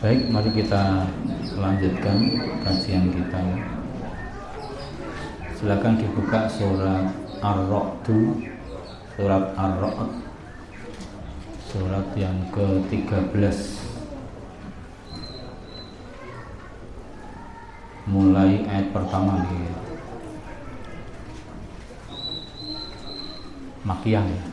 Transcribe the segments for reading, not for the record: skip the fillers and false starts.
Baik, mari kita lanjutkan kajian kita. Silakan dibuka surat Ar-Ra'd, surat Ar-Ra'd, surat yang ke-13, mulai ayat pertama nih. Makiyah ya.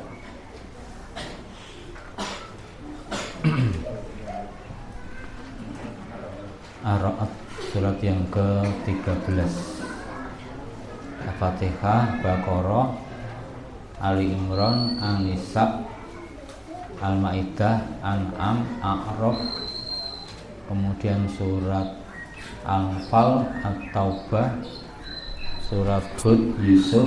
Ar-Ra'd surat yang ke-13, Al-Fatihah, Baqarah, Ali Imran, An-Nisa, Al-Maidah, An'am, A'raf, kemudian surat Anfal, At-Taubah, surat Hud, Yusuf,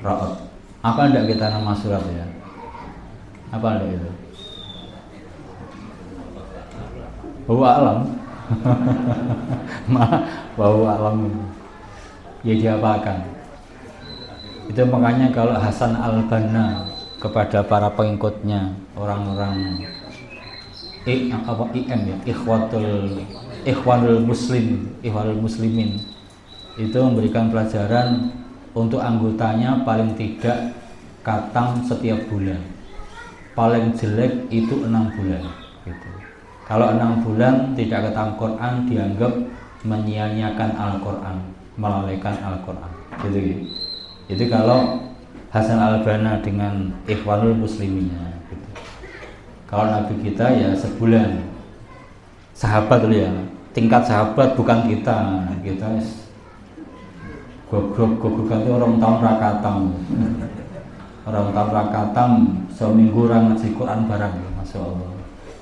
Ra'd. Apa enggak kita nama surat ya? Apa enggak itu? Bahwa alam. Bahwa alam ya diapakan. Itu makanya kalau Hasan Al-Banna kepada para pengikutnya, orang-orang Ikhwanul Muslimin itu memberikan pelajaran untuk anggotanya paling tidak khatam setiap bulan, paling jelek itu 6 bulan gitu. Kalau 6 bulan tidak khatam Quran dianggap menyia-nyiakan Al-Quran, melalaikan Al-Quran gitu. Jadi kalau Hasan Al-Banna dengan Ikhwanul Muslimin gitu. Kalau Nabi kita ya sebulan, sahabat dulu ya, tingkat sahabat bukan kita goblok-goblokan itu orang tahun rakatam orang tahun rakatam seminggu orang ngaji Quran barang, Masya Allah.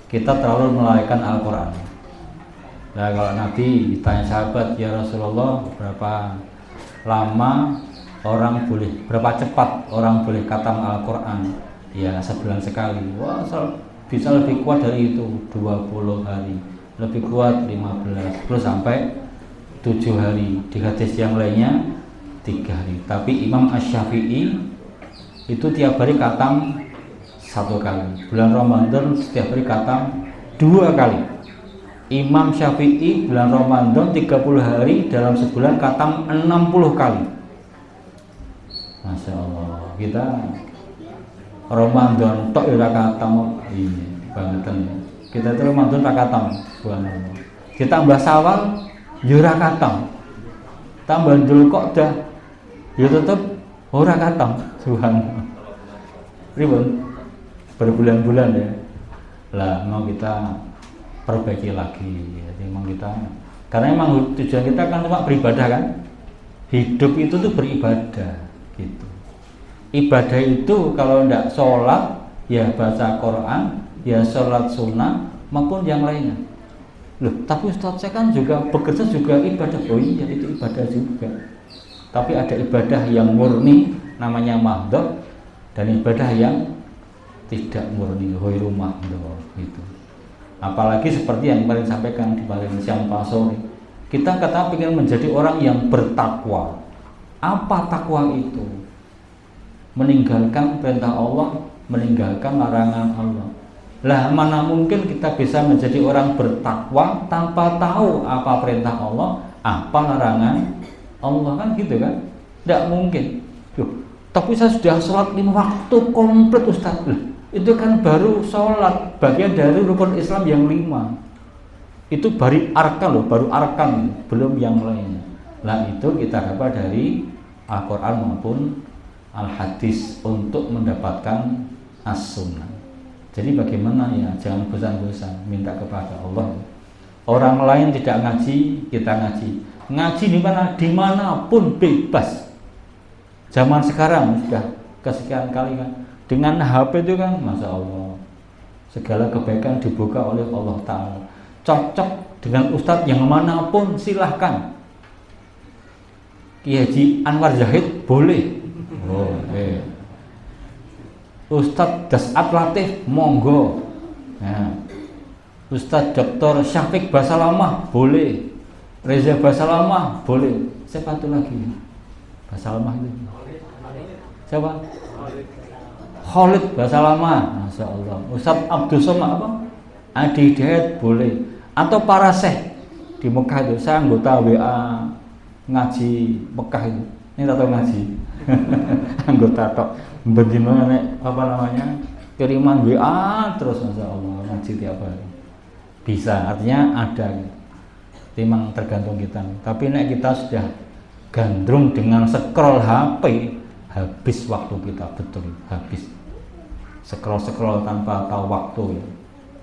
Kita terlalu melalaikan Al-Quran. Nah kalau Nabi ditanya sahabat, ya Rasulullah, berapa lama orang boleh, berapa cepat orang boleh khatam Al-Quran? Ya sebulan sekali. Wah, bisa lebih kuat dari itu, 20 hari, lebih kuat 15, terus sampai 7 hari. Di hadis yang lainnya 3 hari. Tapi Imam Asy-Syafi'i itu tiap hari khatam 1 kali. Bulan Ramadan setiap hari khatam 2 kali. Imam Syafi'i bulan Ramadan 30 hari, dalam sebulan khatam 60 kali. Masya Allah. Kita Ramadan tok ora khatam. Iya, bangetan. Kita itu Ramadan tak khatam, subhanallah. Kita tambah Syawal ya ora khatam. Tambah Dzulqa'dah ya tetep ora khatam, subhanallah. Ribun berbulan-bulan ya. Lah mau kita perbaiki lagi. Jadi memang kita, karena memang tujuan kita kan cuma beribadah kan. Hidup itu tuh beribadah gitu. Ibadah itu kalau tidak sholat ya baca Quran, ya sholat sunnah maupun yang lainnya. Loh, tapi Ustaz saya kan juga bekerja juga ibadah. Oh iya, itu ibadah juga. Tapi ada ibadah yang murni namanya mahdhah, dan ibadah yang tidak murni ghairu mahdhah gitu. Apalagi seperti yang kemarin sampaikan di paling siang Pak sore, kita kata ingin menjadi orang yang bertakwa. Apa takwa itu? Meninggalkan perintah Allah, meninggalkan larangan Allah. Lah mana mungkin kita bisa menjadi orang bertakwa tanpa tahu apa perintah Allah, apa larangan Allah, kan gitu kan? Tidak mungkin. Loh, tapi saya sudah sholat 5 waktu komplit Ustaz. Loh, itu kan baru sholat, bagian dari rukun Islam yang 5. Itu baru arkan loh, baru arkan, belum yang lainnya. Lah itu kita dapat dari Al-Quran maupun Al-Hadis untuk mendapatkan As-Sunnah. Jadi bagaimana ya, jangan bosan-bosan minta kepada Allah. Orang lain tidak ngaji, kita ngaji. Ngaji di mana? Dimanapun bebas. Zaman sekarang sudah kesekian kali kan, dengan HP itu kan, masya Allah, segala kebaikan dibuka oleh Allah Ta'ala. Cocok dengan ustadz yang manapun silahkan. Kiai Haji Anwar Zahid boleh. Ustadz Das'at Latif monggo. Nah, Ustadz Dr. Syafiq Basalamah boleh. Reza Basalamah boleh. Siapa itu lagi? Basalamah itu siapa? Khalid Basalamah, masya Allah. Ustadz Abdul Somad apa? Adi Hidayat boleh. Atau para syekh di Mekah itu. Saya anggota WA ngaji Mekah itu. Ini tak tahu ngaji. Anggota tok. Bagaimana apa namanya? Kiriman WA terus, masya Allah, ngaji tiap hari. Bisa, artinya ada. Memang tergantung kita. Tapi nek kita sudah gandrung dengan scroll HP, habis waktu kita, betul, habis. Scroll tanpa tahu waktu ya.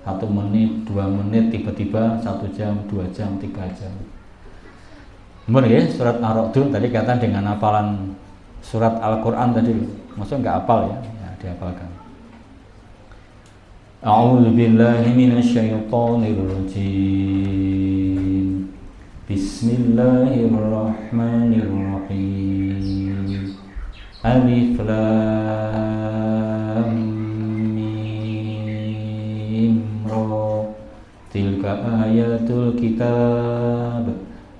1 menit, 2 menit, tiba-tiba 1 jam, 2 jam, 3 jam. Kemudian ya, surat Ar-Ra'd tadi kata dengan hafalan surat Al-Quran tadi, maksudnya nggak hafal ya, dihafalkan. A'udzu billahi minasyaitonir rajim. Bismillahirrahmanirrahim. Alif lam mim ra. Tilka ayatul kitab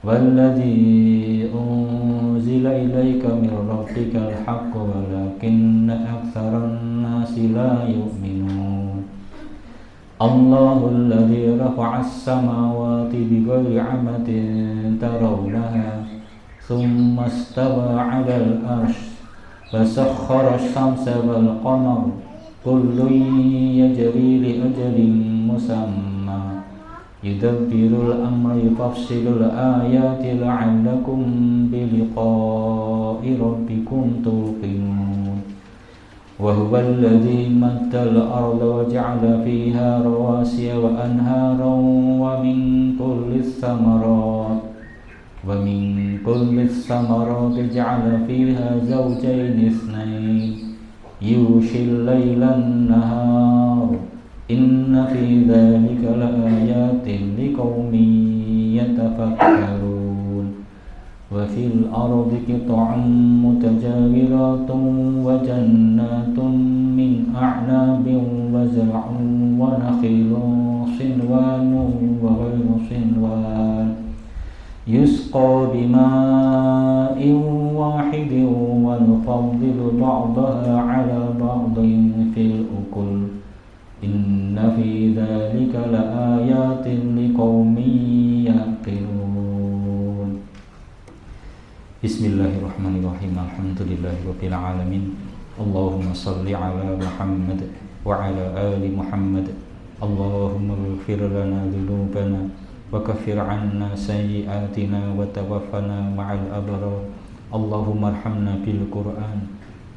walladzi unzila ilaika min rabbikal haqq walakinna aktsaran nasi la yu'minun. Allahul ladzi rafa'as samawati bighairi 'amadin tarawnaha thumma istawa 'alal 'arsy wa sakhkhara asy-syamsa wal qamara kullun yajri li ajalin musamma yudabbirul amra yufassilul ayati la'allakum biliqa'i rabbikum tuqinun. Wa huwal ladzi maddal arda wa ja'ala fiha rawasiya wa anharan wa min kullis samarati ja'ala fiha zawjayn itsnayn yushil laylan nahar inna fi dzalika laayatin liqaumin yatafakkarun. Wa fil ardi qit'un mutajawiratun wa jannatun min a'nabin wa zar'un wa nakhilun sinwanun wa ghayru sinwan yusqa bima'in wahidin wa nufaddilu ba'daha 'ala ba'din fil ukul. Inna fi dzalika laayatin liqaumin yaqilun. Bismillahirrahmanirrahim. Alhamdulillahirabbil alamin. Allahumma shalli ala Muhammad wa ala ali Muhammad. Allahumma ighfir lana dhunubana wa kaffir 'anna sayyi'atina wa tawaffana ma'al abrar. Allahumma arhamna bil Qur'an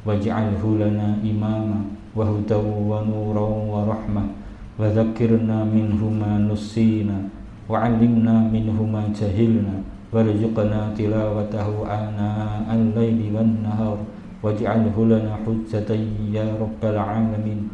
waj'alhu lana imama wa hudaw wa nuran wa rahmah wa dzakkirna minhu ma nussina wa 'allimna minhu ma jahilna warzuqna tilawatahu ana al-laili wan nahar waj'alhu lana hujjatan ya rabbal alamin.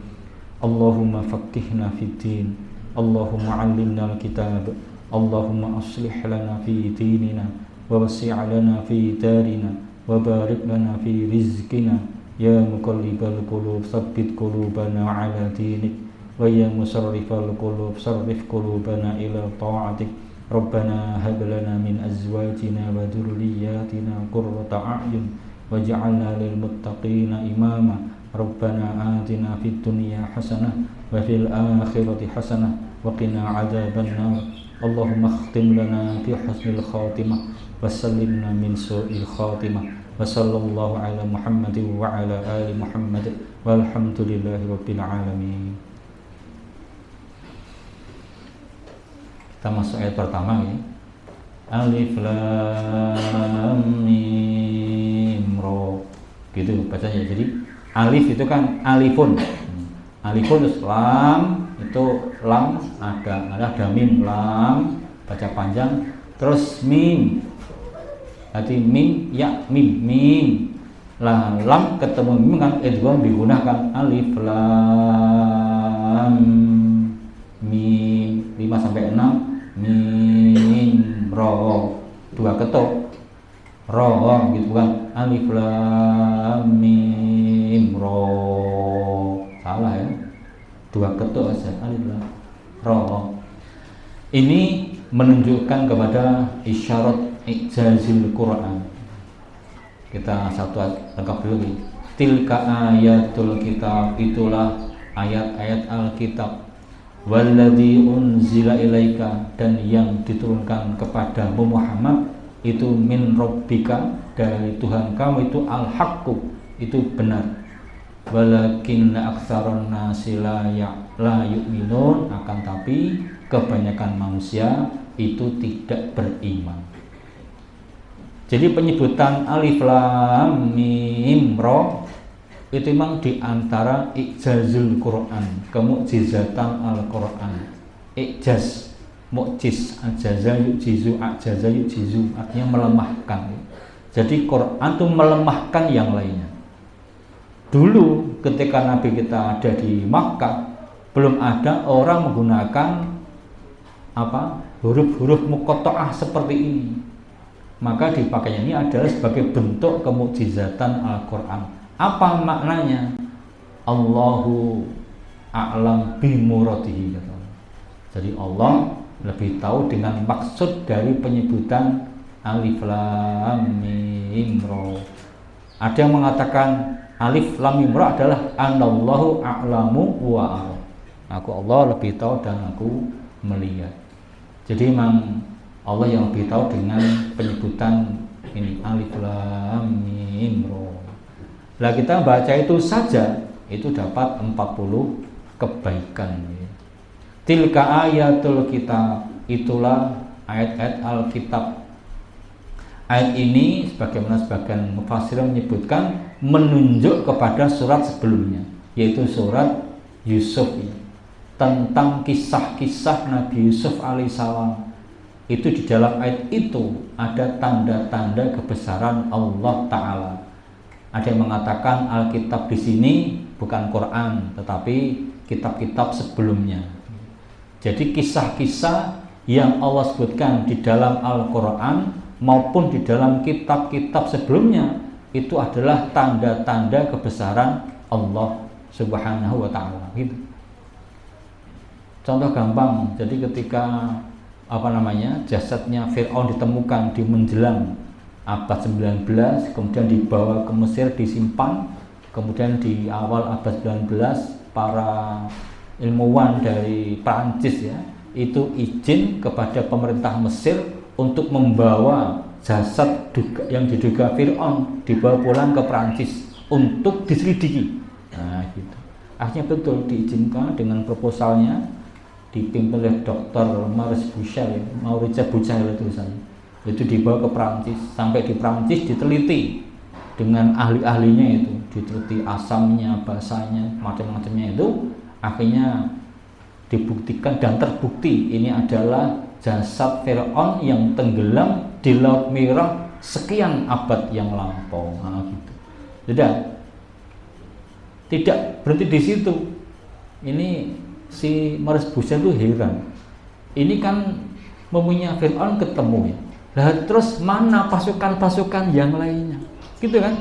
Allahumma faqqihna fid din, Allahumma 'allimna al-kitab, Allahumma aslih lana fi dinina wa wasi' lana fi darina wa barik lana fi rizqina ya muqallibal qulub tsabbit qulubana 'ala dinik wa ya musarrifal qulub sarrif qulubana ila ta'atik. Rabbana hab lana min azwajina wa dhurriyyatina qurrata a'yun waj'alna lil muttaqina imama. Rabbana atina fid dunya hasanah wa fil akhirati hasanah wa qina adzaban nar. Allahumma khtim lana fi husnil khatimah wa sallimna min su'il khatimah. Wa sallallahu ala Muhammadin wa ala ali Muhammad walhamdulillahi rabbil alamin. Kita masuk ayat pertama ya. Alif lam gitu bacanya. Jadi alif itu kan alifun, alifun terus lam, itu lam ada mim, lam baca panjang, terus mim, jadi mim ya mim lah, lam ketemu mim kan idgham digunakan alif lam mim 5 sampai 6 mim ro, 2 ketuk ro gitu, bukan alif lam mim ro, salah ya, 2 ketuk aja alif lam ro. Ini menunjukkan kepada isyarat ijazil Quran. Kita satu lengkap dulu nih. Tilka ayatul kitab, itulah ayat-ayat Alkitab. Walladzi unzila ilaika, dan yang diturunkan kepadamu Muhammad itu min rabbika, dari Tuhan kamu itu al-haqqu, itu benar. Walakinna aktsaran nasi la yu'minun, akan tapi kebanyakan manusia itu tidak beriman. Jadi penyebutan alif lam mim ro itu memang diantara ijazul Quran, kemukjizatan Al-Quran. Ijaz, mukjiz, ajaza yujizu, ajaza yujizu, artinya melemahkan. Jadi Quran itu melemahkan yang lainnya. Dulu ketika Nabi kita ada di Makkah, belum ada orang menggunakan huruf-huruf muqatta'ah seperti ini. Maka dipakainya ini adalah sebagai bentuk kemukjizatan Al-Quran. Apa maknanya? Allahu a'lam bimuradihi. Jadi Allah lebih tahu dengan maksud dari penyebutan alif lam mim ra. Ada yang mengatakan alif lam mim ra adalah anallahu a'lamu wa ara. Aku Allah lebih tahu dan aku melihat. Jadi memang Allah yang lebih tahu dengan penyebutan ini alif lam mim ra. Lah kita baca itu saja itu dapat 40 kebaikan. Tilka ayatul kitab, itulah ayat-ayat Alkitab. Ayat ini sebagaimana sebagian mufassir menyebutkan menunjuk kepada surat sebelumnya, yaitu surat Yusuf, tentang kisah-kisah Nabi Yusuf alaihissalam. Itu di dalam ayat itu ada tanda-tanda kebesaran Allah Ta'ala. Ada yang mengatakan Alkitab di sini bukan Quran, tetapi kitab-kitab sebelumnya. Jadi kisah-kisah yang Allah sebutkan di dalam Al-Quran maupun di dalam kitab-kitab sebelumnya itu adalah tanda-tanda kebesaran Allah Subhanahu wa Ta'ala. Gitu. Contoh gampang, jadi ketika jasadnya Fir'aun ditemukan di menjelang abad 19, kemudian dibawa ke Mesir disimpan, kemudian di awal abad 19 para ilmuwan dari Prancis itu izin kepada pemerintah Mesir untuk membawa jasad yang diduga Fir'aun dibawa pulang ke Prancis untuk diselidiki. Nah gitu. Akhirnya betul diizinkan dengan proposalnya, dipimpin oleh Dr. Maurice Bucaille itu dibawa ke Prancis. Sampai di Prancis diteliti dengan ahli-ahlinya, itu diteliti asamnya, basanya, macam-macamnya. Itu akhirnya dibuktikan dan terbukti ini adalah jasad Fir'aun yang tenggelam di Laut Merah sekian abad yang lampau. Nah, gitu. Tidak berhenti di situ. Ini si Maurice Bucaille itu heran. Ini kan mempunyai Fir'aun ketemu ya. Lah terus mana pasukan-pasukan yang lainnya? Gitu kan?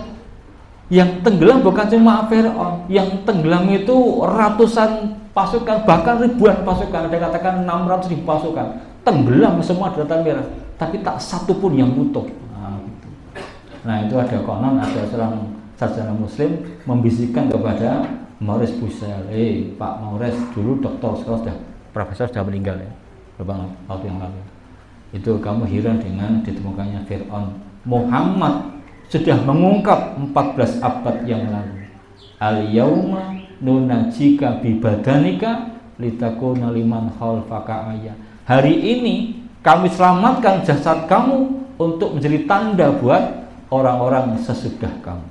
Yang tenggelam bukan cuma Fir'aun, yang tenggelam itu ratusan pasukan, bahkan ribuan pasukan. Ada katakan 600.000 pasukan tenggelam semua di Lautan Merah, tapi tak satu pun yang utuh. Nah, gitu. Nah itu ada konon, ada seorang sarjana Muslim membisikkan kepada Maurice Bucaille, Pak Maurice dulu doktor, sekarang profesor sudah meninggal ya, beberapa waktu yang lalu. Itu kamu heran dengan ditemukannya Fir'aun. Muhammad sudah mengungkap 14 abad yang lalu. Al-yauma nunajika bibadanika litakuna liman khalfaka ayah. Hari ini kami selamatkan jasad kamu untuk menjadi tanda buat orang-orang sesudah kamu.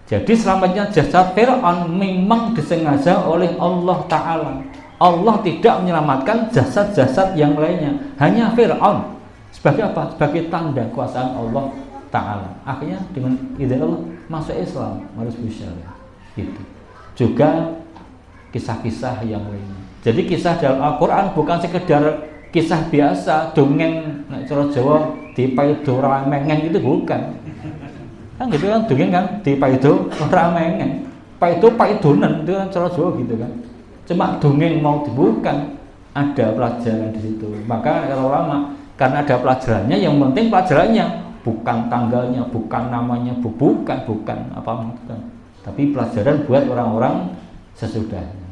Jadi selamatnya jasad Fir'aun memang disengaja oleh Allah Ta'ala. Allah tidak menyelamatkan jasad-jasad yang lainnya, hanya Fir'aun. Sebagai apa? Sebagai tanda kuasaan Allah Ta'ala. Akhirnya dengan izin Allah masuk Islam, harus bisa gitu. Juga kisah-kisah yang lainnya. Jadi kisah dalam Al-Quran bukan sekedar kisah biasa, dongeng nek cara Jawa dipaido ora mengen, itu bukan. Kan gitu kan, dongeng kan dipaido ora mengen. Paidonan itu kan cara Jawa gitu kan. Cuma dongeng mau dibukan, ada pelajaran di situ. Maka kalau ulama karena ada pelajarannya, yang penting pelajarannya, bukan tanggalnya, bukan namanya, bukan apa bukan. Tapi pelajaran buat orang-orang sesudahnya.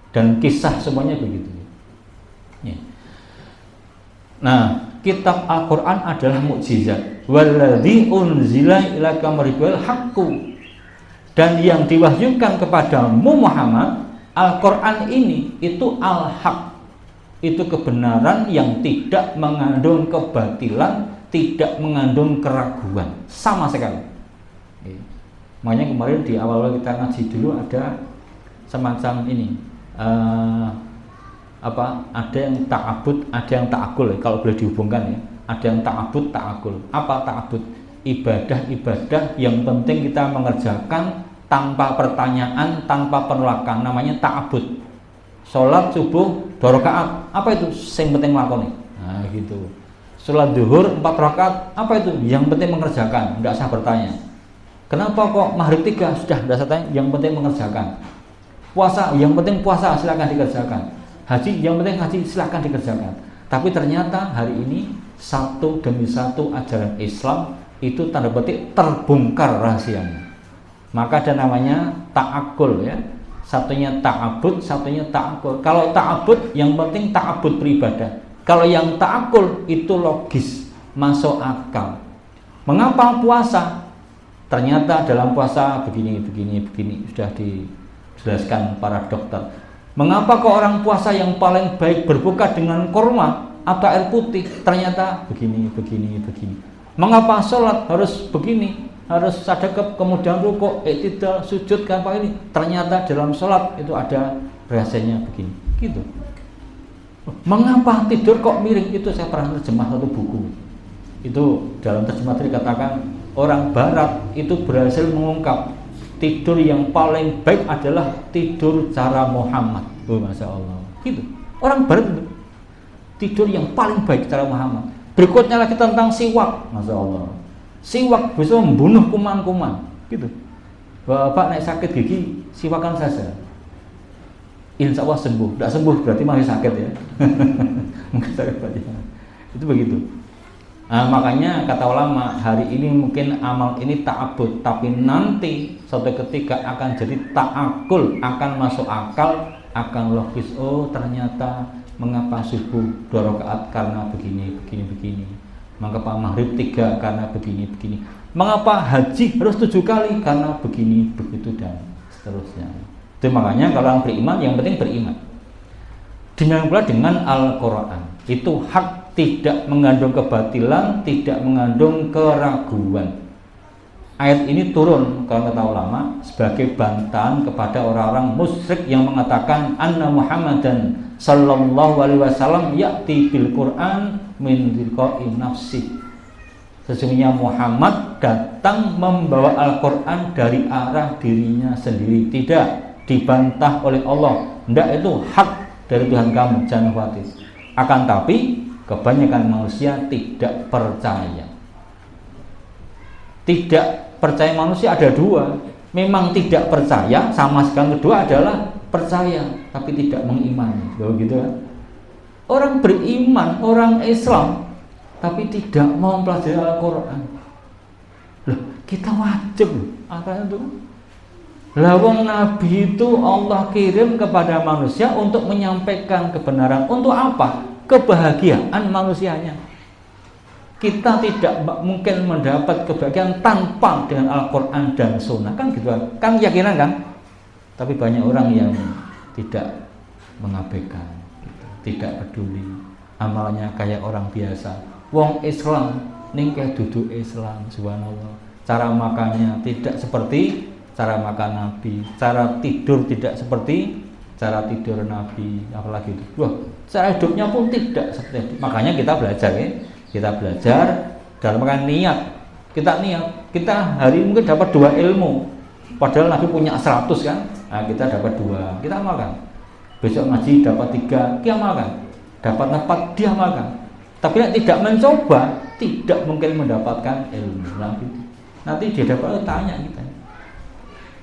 Dan kisah semuanya begitu. Ya. Nah, kitab Al-Quran adalah mukjizat. Walladzi unzila ilaka maribal haqqu. Dan yang diwahyukan kepadamu Muhammad, Al-Quran ini itu al-haq. Itu kebenaran yang tidak mengandung kebatilan, tidak mengandung keraguan sama sekali. Makanya kemarin di awal kita ngaji dulu ada semacam ini, ada yang ta'abud, ada yang ta'akul, kalau boleh dihubungkan ya. Ada yang ta'abud, ta'akul. Apa ta'abud? Ibadah-ibadah yang penting kita mengerjakan tanpa pertanyaan, tanpa penolakan, namanya ta'abud. Sholat subuh 2 rakaat, apa itu? Yang penting melakoni. Nah gitu. Sholat duhur 4 rakaat, apa itu? Yang penting mengerjakan, tidak usah bertanya. Kenapa kok maghrib 3? Sudah, tidak usah tanya, yang penting mengerjakan. Puasa, yang penting puasa, silakan dikerjakan. Haji, yang penting haji, silakan dikerjakan. Tapi ternyata hari ini satu demi satu ajaran Islam itu tanda petik terbongkar rahasianya. Maka ada namanya ta'akul ya. Satunya ta'abud, satunya ta'akul. Kalau ta'abud yang penting ta'abud beribadah. Kalau yang ta'akul itu logis, masuk akal. Mengapa puasa? Ternyata dalam puasa begini sudah dijelaskan para dokter. Mengapa kok orang puasa yang paling baik berbuka dengan kurma atau air putih? Ternyata begini. Mengapa sholat harus begini? Harus sadaqah, kemudian rukuk, i'tidal, sujud kan Pak ini. Ternyata dalam sholat itu ada rahasianya begini. Gitu. Mengapa tidur kok miring? Itu saya pernah terjemah satu buku. Itu dalam terjemah tadi katakan orang barat itu berhasil mengungkap tidur yang paling baik adalah tidur cara Muhammad. Oh, Masya Allah. Gitu. Orang barat itu tidur yang paling baik cara Muhammad. Berikutnya lagi tentang siwak. Masya Allah. Siwak bisa membunuh kuman-kuman. Gitu. Bapak naik sakit gigi, siwakan saja. Insya Allah sembuh. Tidak sembuh berarti masih sakit ya. Mungkin sakit saja. Itu begitu. Nah, makanya kata ulama hari ini mungkin amal ini ta'abud, tapi nanti suatu ketika akan jadi ta'akul, akan masuk akal, akan logis. Oh ternyata mengapa subuh 2 rakaat karena begini. Mengapa maghrib 3 karena begini. Mengapa haji harus 7 kali karena begini, begitu dan seterusnya. Itu makanya kalau orang beriman yang penting beriman. Demikian pula dengan Al-Quran. Itu hak, tidak mengandung kebatilan, tidak mengandung keraguan. Ayat ini turun kalau kata ulama sebagai bantahan kepada orang-orang musyrik yang mengatakan anna Muhammadan sallallahu alaihi wasallam ya'ti bil Quran min tilqa'i nafsi. Sesungguhnya Muhammad datang membawa Al-Quran dari arah dirinya sendiri. Tidak dibantah oleh Allah. Tidak, itu hak dari Tuhan kamu, jangan khawatir. Akan tapi kebanyakan manusia tidak percaya. Tidak percaya manusia ada 2. Memang tidak percaya sama sekali. Kedua adalah percaya tapi tidak mengimani. Begitu kan? Orang beriman, orang Islam tapi tidak mau mempelajari Al-Quran. Loh, kita wajib apa itu? Lawang Nabi itu Allah kirim kepada manusia untuk menyampaikan kebenaran. Untuk apa? Kebahagiaan manusianya. Kita tidak mungkin mendapat kebahagiaan tanpa dengan Al-Quran dan Sunnah. Kan gitu kan keyakinan kan? Tapi banyak orang yang tidak mengabaikan, gitu. Tidak peduli. Amalnya kayak orang biasa. Wong Islam ning kayak duduk Islam, subhanallah. Cara makannya tidak seperti cara makan Nabi, cara tidur tidak seperti cara tidur Nabi, apalagi itu. Wah, cara hidupnya pun tidak seperti itu. Makanya kita belajar ya. Kita belajar dalam rangka niat. Kita niat, kita hari ini mungkin dapat 2 ilmu. Padahal Nabi punya 100 kan. Nah, kita dapat 2, kita amalkan. Besok ngaji dapat 3, kita amalkan. Dapat 4, dia amalkan. Tapi yang tidak mencoba, tidak mungkin mendapatkan ilmu. Nanti dia dapat tanya kita.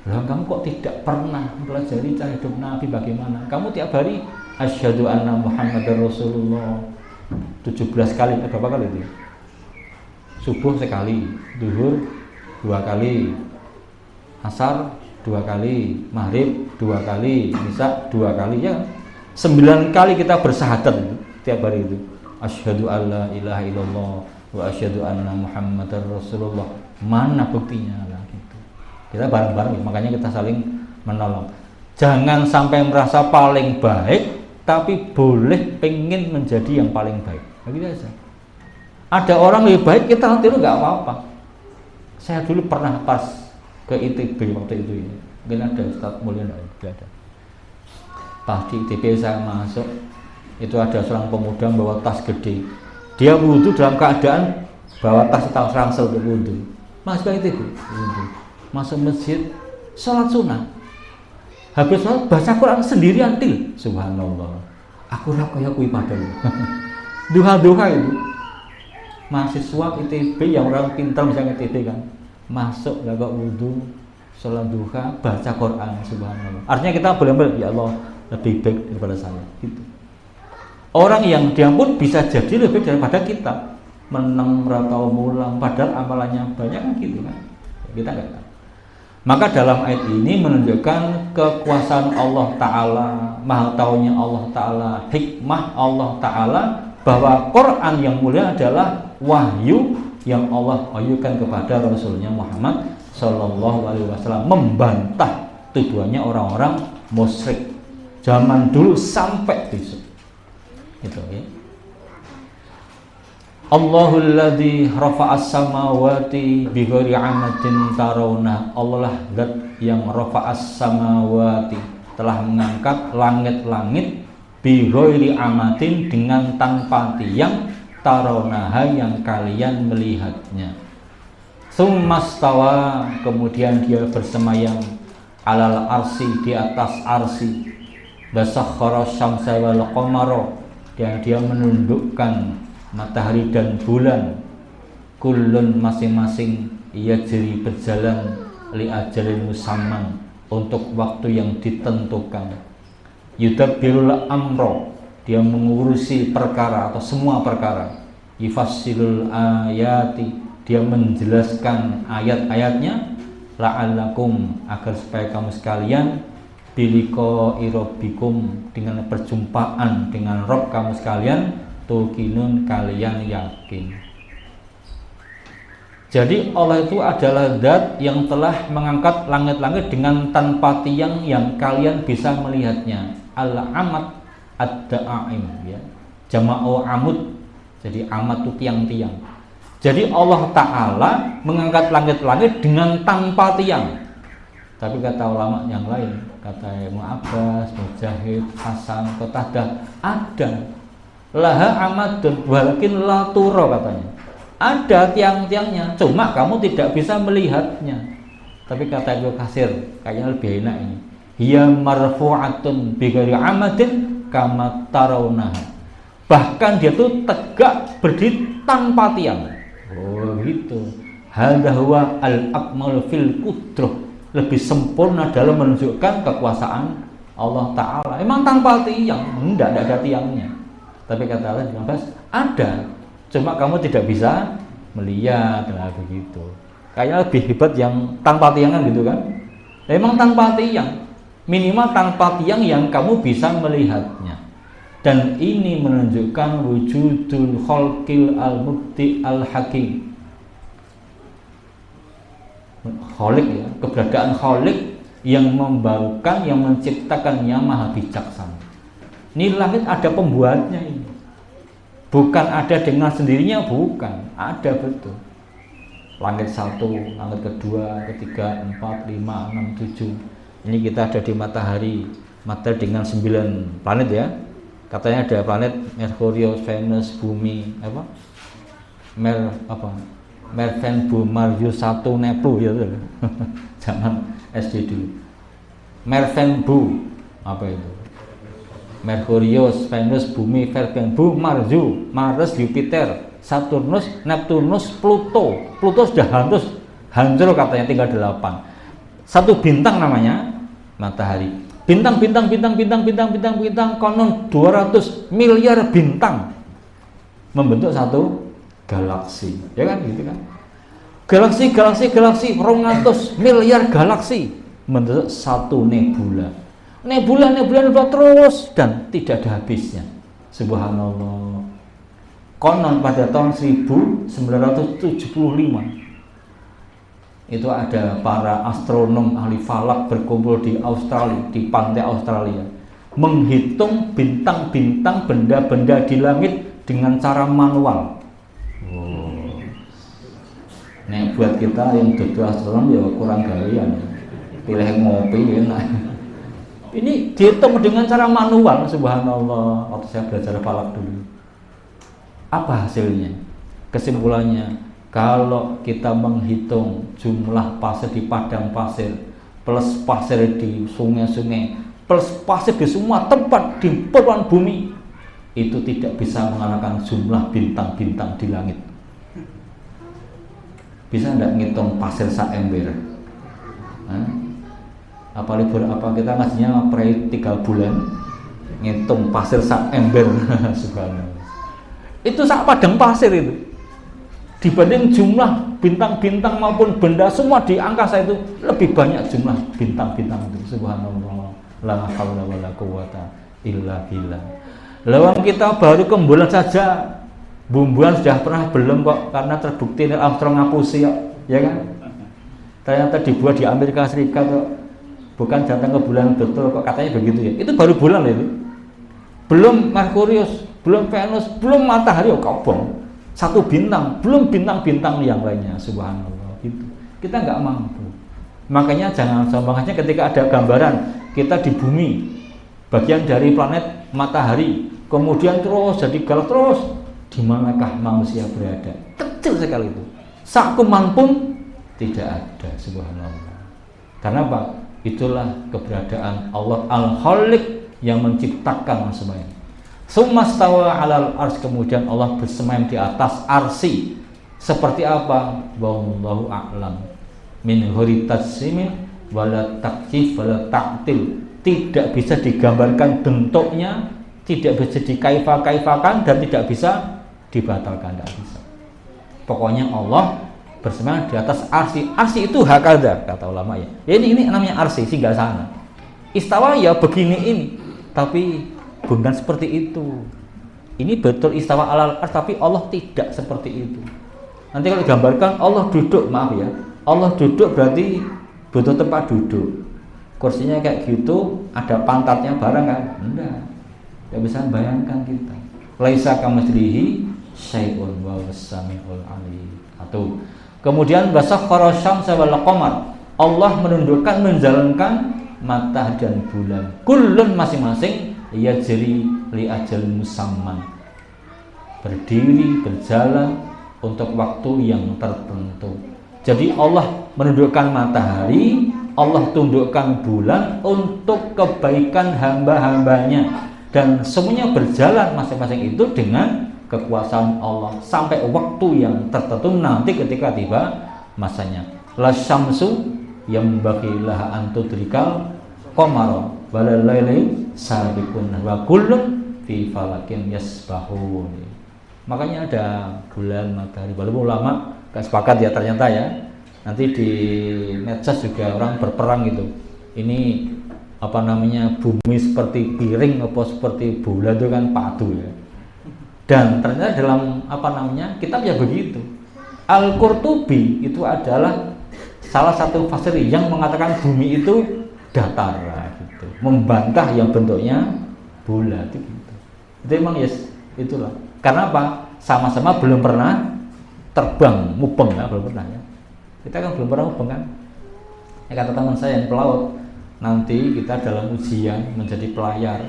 Loh, kamu kok tidak pernah mempelajari cara hidup Nabi bagaimana? Kamu tiap hari asyhadu anna Muhammadar Rasulullah 17 kali, berapa kali itu? Subuh sekali, zuhur 2 kali, asar 2 kali, maghrib 2 kali, isya 2 kali, ya 9 kali kita bersyahadat itu, tiap hari itu. Asyhadu alla ilaha illallah wa asyhadu anna Muhammadar Rasulullah. Mana buktinya lah gitu. Kita bareng-bareng, makanya kita saling menolong. Jangan sampai merasa paling baik, tapi boleh pengen menjadi yang paling baik. Begitu aja. Ada orang lebih baik, kita tiru nggak apa-apa. Saya dulu pernah pas ke ITB waktu itu ya. Mungkin ada Ustaz Mulya, enggak ada. Pas di ITB saya masuk, itu ada seorang pemuda bawa tas gede. Dia wudhu dalam keadaan bawa tas ransel untuk wudhu. Masuk ke ITB, wudhu. Masuk masjid, sholat sunnah. Habis sholat baca Quran sendirian til. Subhanallah. Aku ora kaya kuwi padahal. Duha-duha itu. Mahasiswa ITB yang orang pintar misalnya ITB kan, masuk gak wudhu, sholat duha, baca Quran, subhanallah. Artinya kita boleh ya Allah lebih baik daripada saya. Gitu. Orang yang dia pun bisa jadi lebih baik daripada kita, menang merantau mulang, padahal amalannya banyak kan gitu kan. Kita nggak tahu. Maka dalam ayat ini menunjukkan kekuasaan Allah Ta'ala, maha taunya Allah Ta'ala, hikmah Allah Ta'ala, bahwa Quran yang mulia adalah wahyu yang Allah wahyukan kepada Rasulnya Muhammad Sallallahu Alaihi Wasallam, membantah tuduhannya orang-orang musyrik zaman dulu sampai besok. Gitu ya. Allahul ladzi rafa'as samawati bighairi 'amadin tarawna. Allah lah zat yang rafa'as samawati, telah mengangkat langit-langit bighairi 'amadin, dengan tanpa tiang, tarawnaha yang kalian melihatnya. Tsummastawa, kemudian dia bersemayam, alal arsi, di atas arsi, basakhara syamsa wal qamara, dan dia menundukkan matahari dan bulan, kullun masing-masing yajri berjalan, li ajalin musamman, untuk waktu yang ditentukan. Yudabbirul amro, dia mengurusi perkara atau semua perkara. Yufassilul ayati, dia menjelaskan ayat-ayatnya. La'allakum, agar supaya kamu sekalian, biliqa'i rabbikum, dengan perjumpaan dengan Rabb kamu sekalian, tuqinun, kalian yakin. Jadi Allah itu adalah zat yang telah mengangkat langit-langit dengan tanpa tiang yang kalian bisa melihatnya. Al-amad ad-da'aim, ya. Jama'u amud. Jadi amad itu tiang-tiang. Jadi Allah Ta'ala mengangkat langit-langit dengan tanpa tiang. Tapi kata ulama yang lain, kata Ibnu Abbas, Mujahid, Hasan, Qatadah, ada laha amadun walakin la turo, katanya. Ada tiang-tiangnya, cuma kamu tidak bisa melihatnya. Tapi kata Ibnu Katsir, kayaknya lebih enak ini. Hiya marfu'atun bighairi amadin kama tarawnaha. Bahkan dia tuh tegak berdiri tanpa tiang. Oh gitu. Hadza huwa al-akmal fil qudrah. Lebih sempurna dalam menunjukkan kekuasaan Allah Ta'ala. Emang tanpa tiang? Enggak ada tiangnya. Tapi kata Allah Ibnu Abbas, ada, cuma kamu tidak bisa melihat. Nah begitu. Kayaknya lebih hebat yang tanpa tiangan gitu kan. Emang tanpa tiang, minimal tanpa tiang yang kamu bisa melihatnya. Dan ini menunjukkan wujudul khalqil al-mubdi al-hakim. Khalik, ya, keberadaan Khalik yang membarukan, yang menciptakan, yang maha bijaksana. Ini langit ada pembuatnya ini. Bukan ada dengan sendirinya, bukan. Ada betul. langit 1, langit kedua, ketiga, 4, 5, 6, 7. Ini kita ada di matahari dengan 9 planet ya. Katanya ada planet Merkurius, Venus, Bumi, Mervenbu, Marius 1, Neptu ya. Zaman SD dulu. Mervenbu apa itu? Merkurius, Venus, Bumi, Mervenbu, Mars, Jupiter, Saturnus, Neptunus, Pluto. Pluto sudah hancur katanya, tinggal 8. Satu bintang namanya matahari. Bintang, konon 200 miliar bintang membentuk satu galaksi. Ya kan gitu kan? Galaksi 200 miliar galaksi membentuk satu nebula. Nebula terus dan tidak ada habisnya. Subhanallah. Konon pada tahun 1975 itu ada para astronom ahli falak berkumpul di Australia, di pantai Australia, menghitung bintang-bintang, benda-benda di langit dengan cara manual. Nek buat kita yang jadi astronom ya kurang gawean, pilih ngopi enak. Ini dihitung dengan cara manual, subhanallah. Waktu saya belajar falak dulu, apa hasilnya? Kesimpulannya, kalau kita menghitung jumlah pasir di padang pasir plus pasir di sungai-sungai plus pasir di semua tempat di permukaan bumi, itu tidak bisa mengalahkan jumlah bintang-bintang di langit. Bisa enggak ngitung pasir sak ember? Apa libur apa kita ngajinya pre 3 bulan ngitung pasir sak ember. Subhanallah. Itu sak padang pasir itu. Dibanding jumlah bintang-bintang maupun benda semua di angkasa itu lebih banyak jumlah bintang-bintang itu. Subhanallah. La haula wala quwata illa billah. Lawan kita baru ke bulan saja, bumbuan sudah pernah belum kok, karena terbukti Neil Armstrong ngapusi ya kan? Ternyata dibuat di Amerika Serikat kok, bukan datang ke bulan betul kok, katanya begitu ya. Itu baru bulan itu. Belum Merkurius, belum Venus, belum matahari kobong. Satu bintang, belum bintang-bintang yang lainnya. Subhanallah gitu. Kita nggak mampu. Makanya jangan sombong aja ketika ada gambaran kita di bumi, bagian dari planet matahari, kemudian terus jadi galak terus. Di manakah manusia berada? Kecil sekali itu. Sakuman pun tidak ada. Subhanallah. Karena apa? Itulah keberadaan Allah Al-Khaliq yang menciptakan semuanya. Summastawa 'alal arsy, kemudian Allah bersemayam di atas arsy. Seperti apa? Wallahu a'lam. Min ghairi tajsimin wala takyif wala ta'til. Tidak bisa digambarkan bentuknya, tidak bisa dikaifa-kaifakan, dan tidak bisa dibatalkan, tidak bisa. Pokoknya Allah bersemayam di atas arsy. Arsy itu hakada kata ulama ya. Ini namanya arsy, singgah sana. Istawa ya begini ini, tapi bukan seperti itu. Ini betul istawa alal arsy, tapi Allah tidak seperti itu. Nanti kalau digambarkan Allah duduk, maaf ya, Allah duduk berarti butuh tempat duduk. Kursinya kayak gitu, ada pantatnya bareng kan? Enggak. Tidak bisa bayangkan kita. Laisa kamitslihi syai'un wa huwas samiul alim. Atau kemudian basakhara syamsa wal qamar. Allah menundukkan, menjalankan matahari dan bulan. Kullun masing-masing yajri li ajal musamman, berdiri berjalan untuk waktu yang tertentu. Jadi Allah menundukkan matahari, Allah tundukkan bulan untuk kebaikan hamba-hambanya, dan semuanya berjalan masing-masing itu dengan kekuasaan Allah sampai waktu yang tertentu nanti ketika tiba masanya. La syamsu yambaghi laha an tudrikal qamara walal laili sabiqun wa kullun fi falakin yasbahun. Makanya ada bulan, matahari. Walaupun ulama gak sepakat ya ternyata ya. Nanti di medsos juga orang berperang gitu. Ini apa namanya, bumi seperti piring apa seperti bulan itu kan padu ya. Dan ternyata dalam apa namanya kitab ya begitu. Al-Qurtubi itu adalah salah satu fasir yang mengatakan bumi itu datar gitu, membantah yang bentuknya bulat gitu. Itu emang yes, itulah. Karena apa? Sama-sama belum pernah terbang mubeng ya, belum pernah ya. Kita kan belum pernah mubeng kan. Kata teman saya yang pelaut, nanti kita dalam ujian menjadi pelayar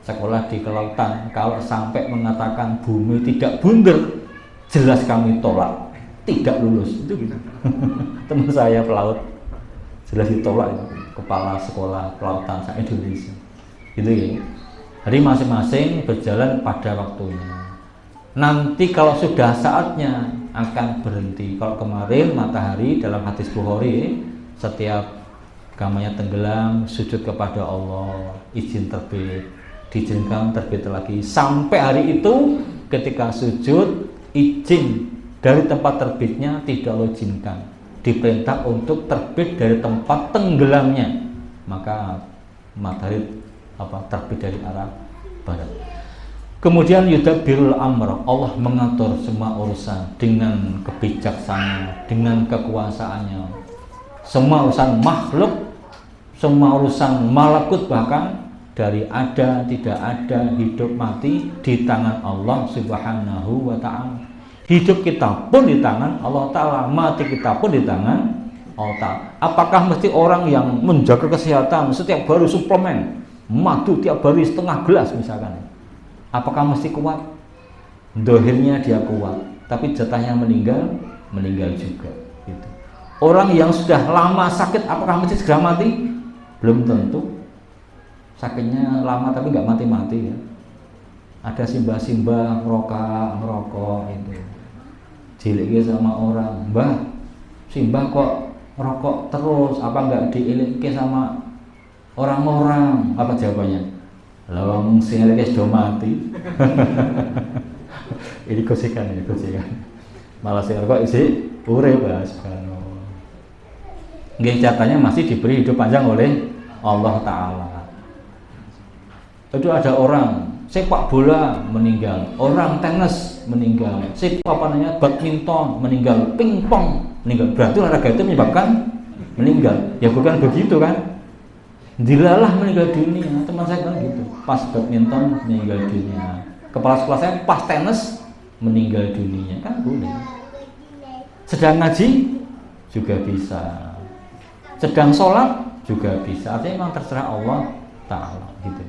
sekolah di kelautan, kalau sampai mengatakan bumi tidak bundar, jelas kami tolak, tidak lulus. Itu gitu. Teman saya pelaut, jelas ditolak itu, kepala sekolah kelautan se-Indonesia. Gitu ya. Jadi masing-masing berjalan pada waktunya. Nanti kalau sudah saatnya akan berhenti. Kalau kemarin matahari dalam hadis Bukhari, setiap gamanya tenggelam, sujud kepada Allah, izin terbit, diizinkan terbit lagi. Sampai hari itu ketika sujud, izin dari tempat terbitnya tidak Allah izinkan, diperintah untuk terbit dari tempat tenggelamnya. Maka matahari terbit dari arah barat. Kemudian yudabbirul amr, Allah mengatur semua urusan dengan kebijaksanaan, dengan kekuasaannya. Semua urusan makhluk, semua urusan malakut, bahkan dari ada, tidak ada, hidup mati di tangan Allah Subhanahu wa ta'ala. Hidup kita pun di tangan Allah Ta'ala, mati kita pun di tangan Allah Ta'ala. Apakah mesti orang yang menjaga kesehatan setiap hari suplemen, madu tiap hari setengah gelas misalkan, apakah mesti kuat? Dohirnya dia kuat, tapi jatahnya meninggal juga gitu. Orang yang sudah lama sakit, apakah mesti segera mati? Belum tentu. Sakitnya lama tapi nggak mati-mati ya. Ada simbah-simbah ngerokok itu, jiliki sama orang, mbah simbah kok ngerokok terus, apa nggak diiliki sama orang-orang? Apa jawabannya? Lawang sing elek sudah mati. Ini gosikan. Malah sing rokok isi urip Mas. Nggih, catanya masih diberi hidup panjang oleh Allah Ta'ala. Itu ada orang sepak bola meninggal, orang tenis meninggal, badminton meninggal, pingpong meninggal. Berarti olahraga itu menyebabkan meninggal. Ya bukan begitu kan? Dilalah meninggal dunia. Teman saya kan gitu, pas badminton meninggal dunia, kepala sekolah saya pas tenis meninggal dunia, kan boleh. Sedang ngaji juga bisa, sedang sholat juga bisa. Artinya memang terserah Allah Ta'ala gitu.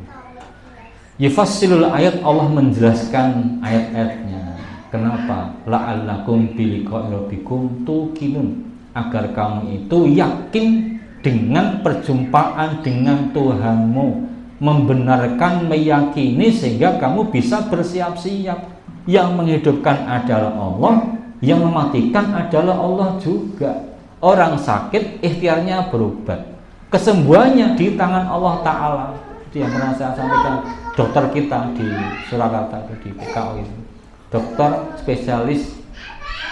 Yufassilul ayat, Allah menjelaskan ayat-ayatnya. Kenapa? La'allakum biliqa'i rabbikum tuqinun, agar kamu itu yakin dengan perjumpaan dengan Tuhanmu, membenarkan, meyakini, sehingga kamu bisa bersiap-siap. Yang menghidupkan adalah Allah, yang mematikan adalah Allah juga. Orang sakit ikhtiarnya berobat, kesembuhannya di tangan Allah Ta'ala. Itu yang pernah saya sampaikan dokter kita di Surakarta, di PKO itu, dokter spesialis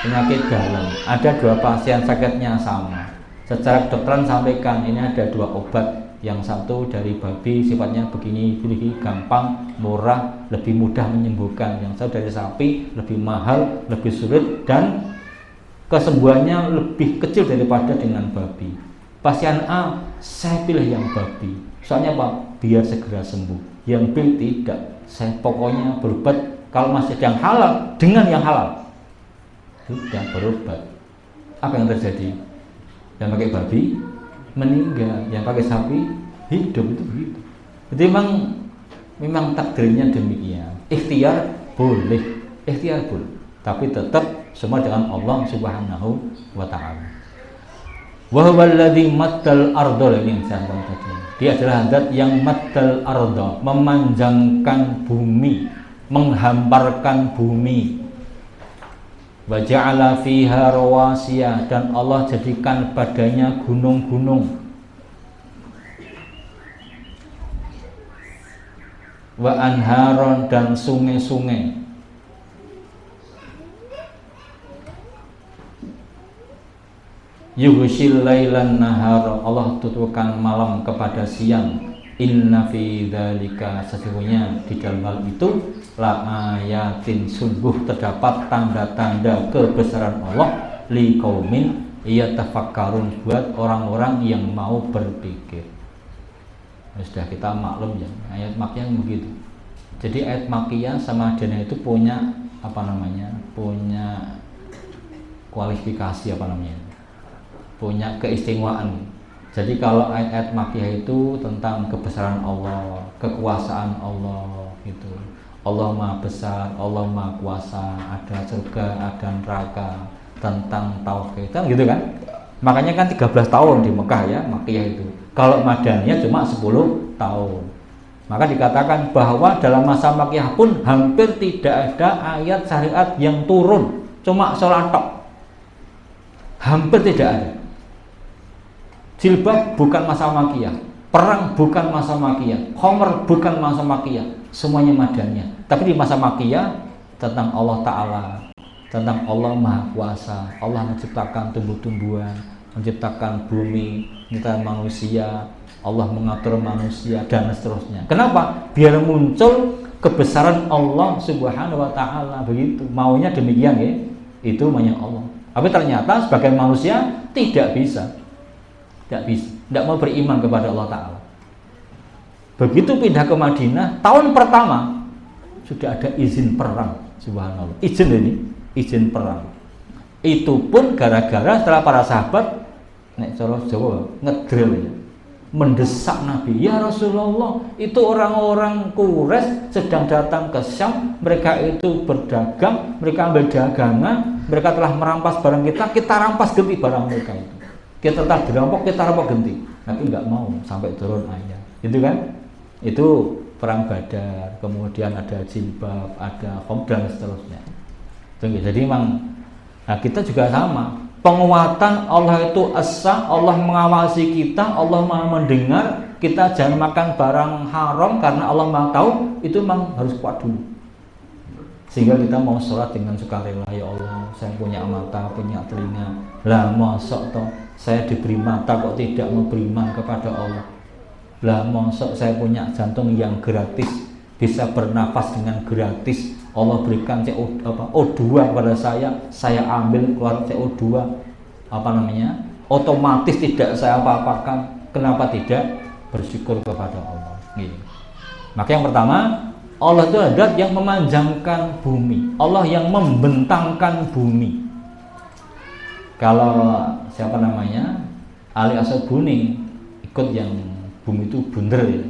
penyakit dalam. Ada 2 pasien sakitnya sama. Secara kedokteran sampaikan ini ada 2 obat. Yang satu dari babi, sifatnya begini, gampang, murah, lebih mudah menyembuhkan. Yang satu dari sapi, lebih mahal, lebih sulit, dan kesembuhannya lebih kecil daripada dengan babi. Pasien A, saya pilih yang babi. Soalnya apa? Biar segera sembuh. Yang B tidak. Saya pokoknya berobat kalau masih ada yang halal dengan yang halal. Sudah berobat. Apa yang terjadi? Yang pakai babi meninggal, yang pakai sapi hidup. Itu begitu. Jadi memang takdirnya demikian. Ikhtiar boleh, tapi tetap semua dengan Allah Subhanahu wa Ta'ala. Wa huwal ladzi maddal arda, ini yang tadi. Dia adalah zat yang maddal arda, memanjangkan bumi, menghamparkan bumi. Wa ja'ala fiha rawasiya, dan Allah jadikan padanya gunung-gunung. Wa anharon, dan sungai-sungai. Yughshil lailan nahar, Allah tutupkan malam kepada siang. Inna fi dzalika, sesungguhnya di dalam hal itu, la ayatin, sungguh terdapat tanda-tanda kebesaran Allah, li qaumin yatafakkarun, buat orang-orang yang mau berpikir. Sudah kita maklum ya, ayat makiyah begitu. Jadi ayat makiyah sama adanya itu punya punya kualifikasi punya keistimewaan. Jadi kalau ayat-ayat Makkiyah itu tentang kebesaran Allah, kekuasaan Allah gitu. Allah Maha Besar, Allah Maha Kuasa, ada surga, ada neraka, tentang tauhid kan gitu kan. Makanya kan 13 tahun di Mekah ya Makkiyah itu. Kalau Madaniyah cuma 10 tahun. Maka dikatakan bahwa dalam masa Makkiyah pun hampir tidak ada ayat syariat yang turun, cuma sholat tok. Hampir tidak ada. Jilbab bukan masa Makkiyah, perang bukan masa Makkiyah, khamr bukan masa Makkiyah, semuanya Madaniyah. Tapi di masa Makkiyah tentang Allah Ta'ala, tentang Allah Maha Kuasa, Allah menciptakan tumbuh-tumbuhan, menciptakan bumi, menciptakan manusia, Allah mengatur manusia dan seterusnya. Kenapa? Biar muncul kebesaran Allah Subhanahu wa Ta'ala, begitu. Maunya demikian ya. Itu maunya Allah. Tapi ternyata sebagai manusia tidak bisa. Tidak mau beriman kepada Allah Ta'ala. Begitu pindah ke Madinah, tahun pertama sudah ada izin perang. Subhanallah. Izin perang. Itu pun gara-gara setelah para sahabat nek cara Jawa ngedrill ya, mendesak Nabi, ya Rasulullah, itu orang-orang Quraisy sedang datang ke Syam, mereka itu berdagang, mereka ambil dagangan, mereka telah merampas barang kita rampas ganti barang mereka itu. Kita telah dirampok, kita rampok ganti. Nabi nggak mau sampai turun ayat. Itu kan? Itu perang Badar, kemudian ada jilbab, ada khom dan seterusnya. Jadi memang kita juga sama. Penguatan Allah itu asa, Allah mengawasi kita, Allah Maha mendengar. Kita jangan makan barang haram karena Allah Maha tahu. Itu memang harus kuat dulu. Sehingga kita mau sholat dengan sukarela. Ya Allah, saya punya mata, punya telinga. Lah mosok toh saya diberi mata kok tidak mau beriman kepada Allah. Lah mosok saya punya jantung yang gratis, bisa bernafas dengan gratis. Allah berikan O2 pada saya ambil keluar CO2 otomatis tidak saya apa-apakan. Kenapa tidak bersyukur kepada Allah? Gitu. Maka yang pertama, Allah itu adalah yang memanjangkan bumi, Allah yang membentangkan bumi. Kalau Ali As-Sabuni ikut yang bumi itu bunder ya.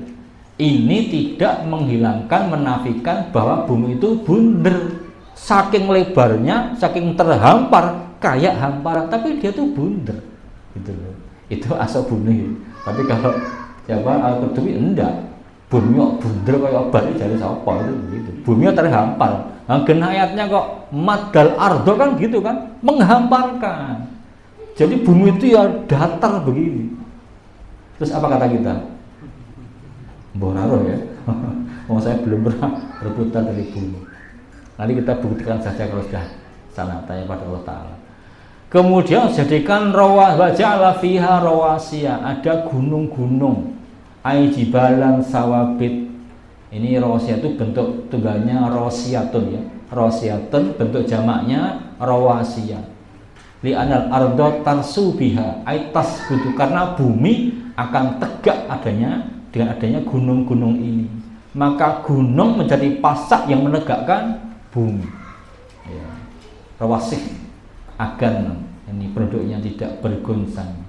Ini tidak menghilangkan, menafikan bahwa bumi itu bunder. Saking lebarnya, saking terhampar, kayak hamparan, tapi dia tuh bunder. Gitu loh. Itu As-Sabuni. Tapi kalau Al-Qurtubi enggak. Bumi kok bunder kayak balik dari sapa itu begitu. Bumi terhampar. Nah, kena ayatnya kok madal ardo kan gitu kan, menghamparkan. Jadi bumi itu ya datar begini. Terus apa kata kita? Boraro ya. Saya belum pernah berputar dari bumi. Nanti kita buktikan saja kalau sudah sana tanya pada Allah Ta'ala. Kemudian jadikan waja'ala fiha rawasiya, ada gunung-gunung, jibalan sawabit. Ini rawasiya itu bentuk tunggalnya rawasiyatun ya. Rawasiyatun bentuk jamaknya rawasiya. Li'anal ardo tarsu biha aitas butuh, karena bumi akan tegak dengan adanya gunung-gunung ini. Maka gunung menjadi pasak yang menegakkan bumi ya. Rawasih agan ini produknya tidak bergoncang.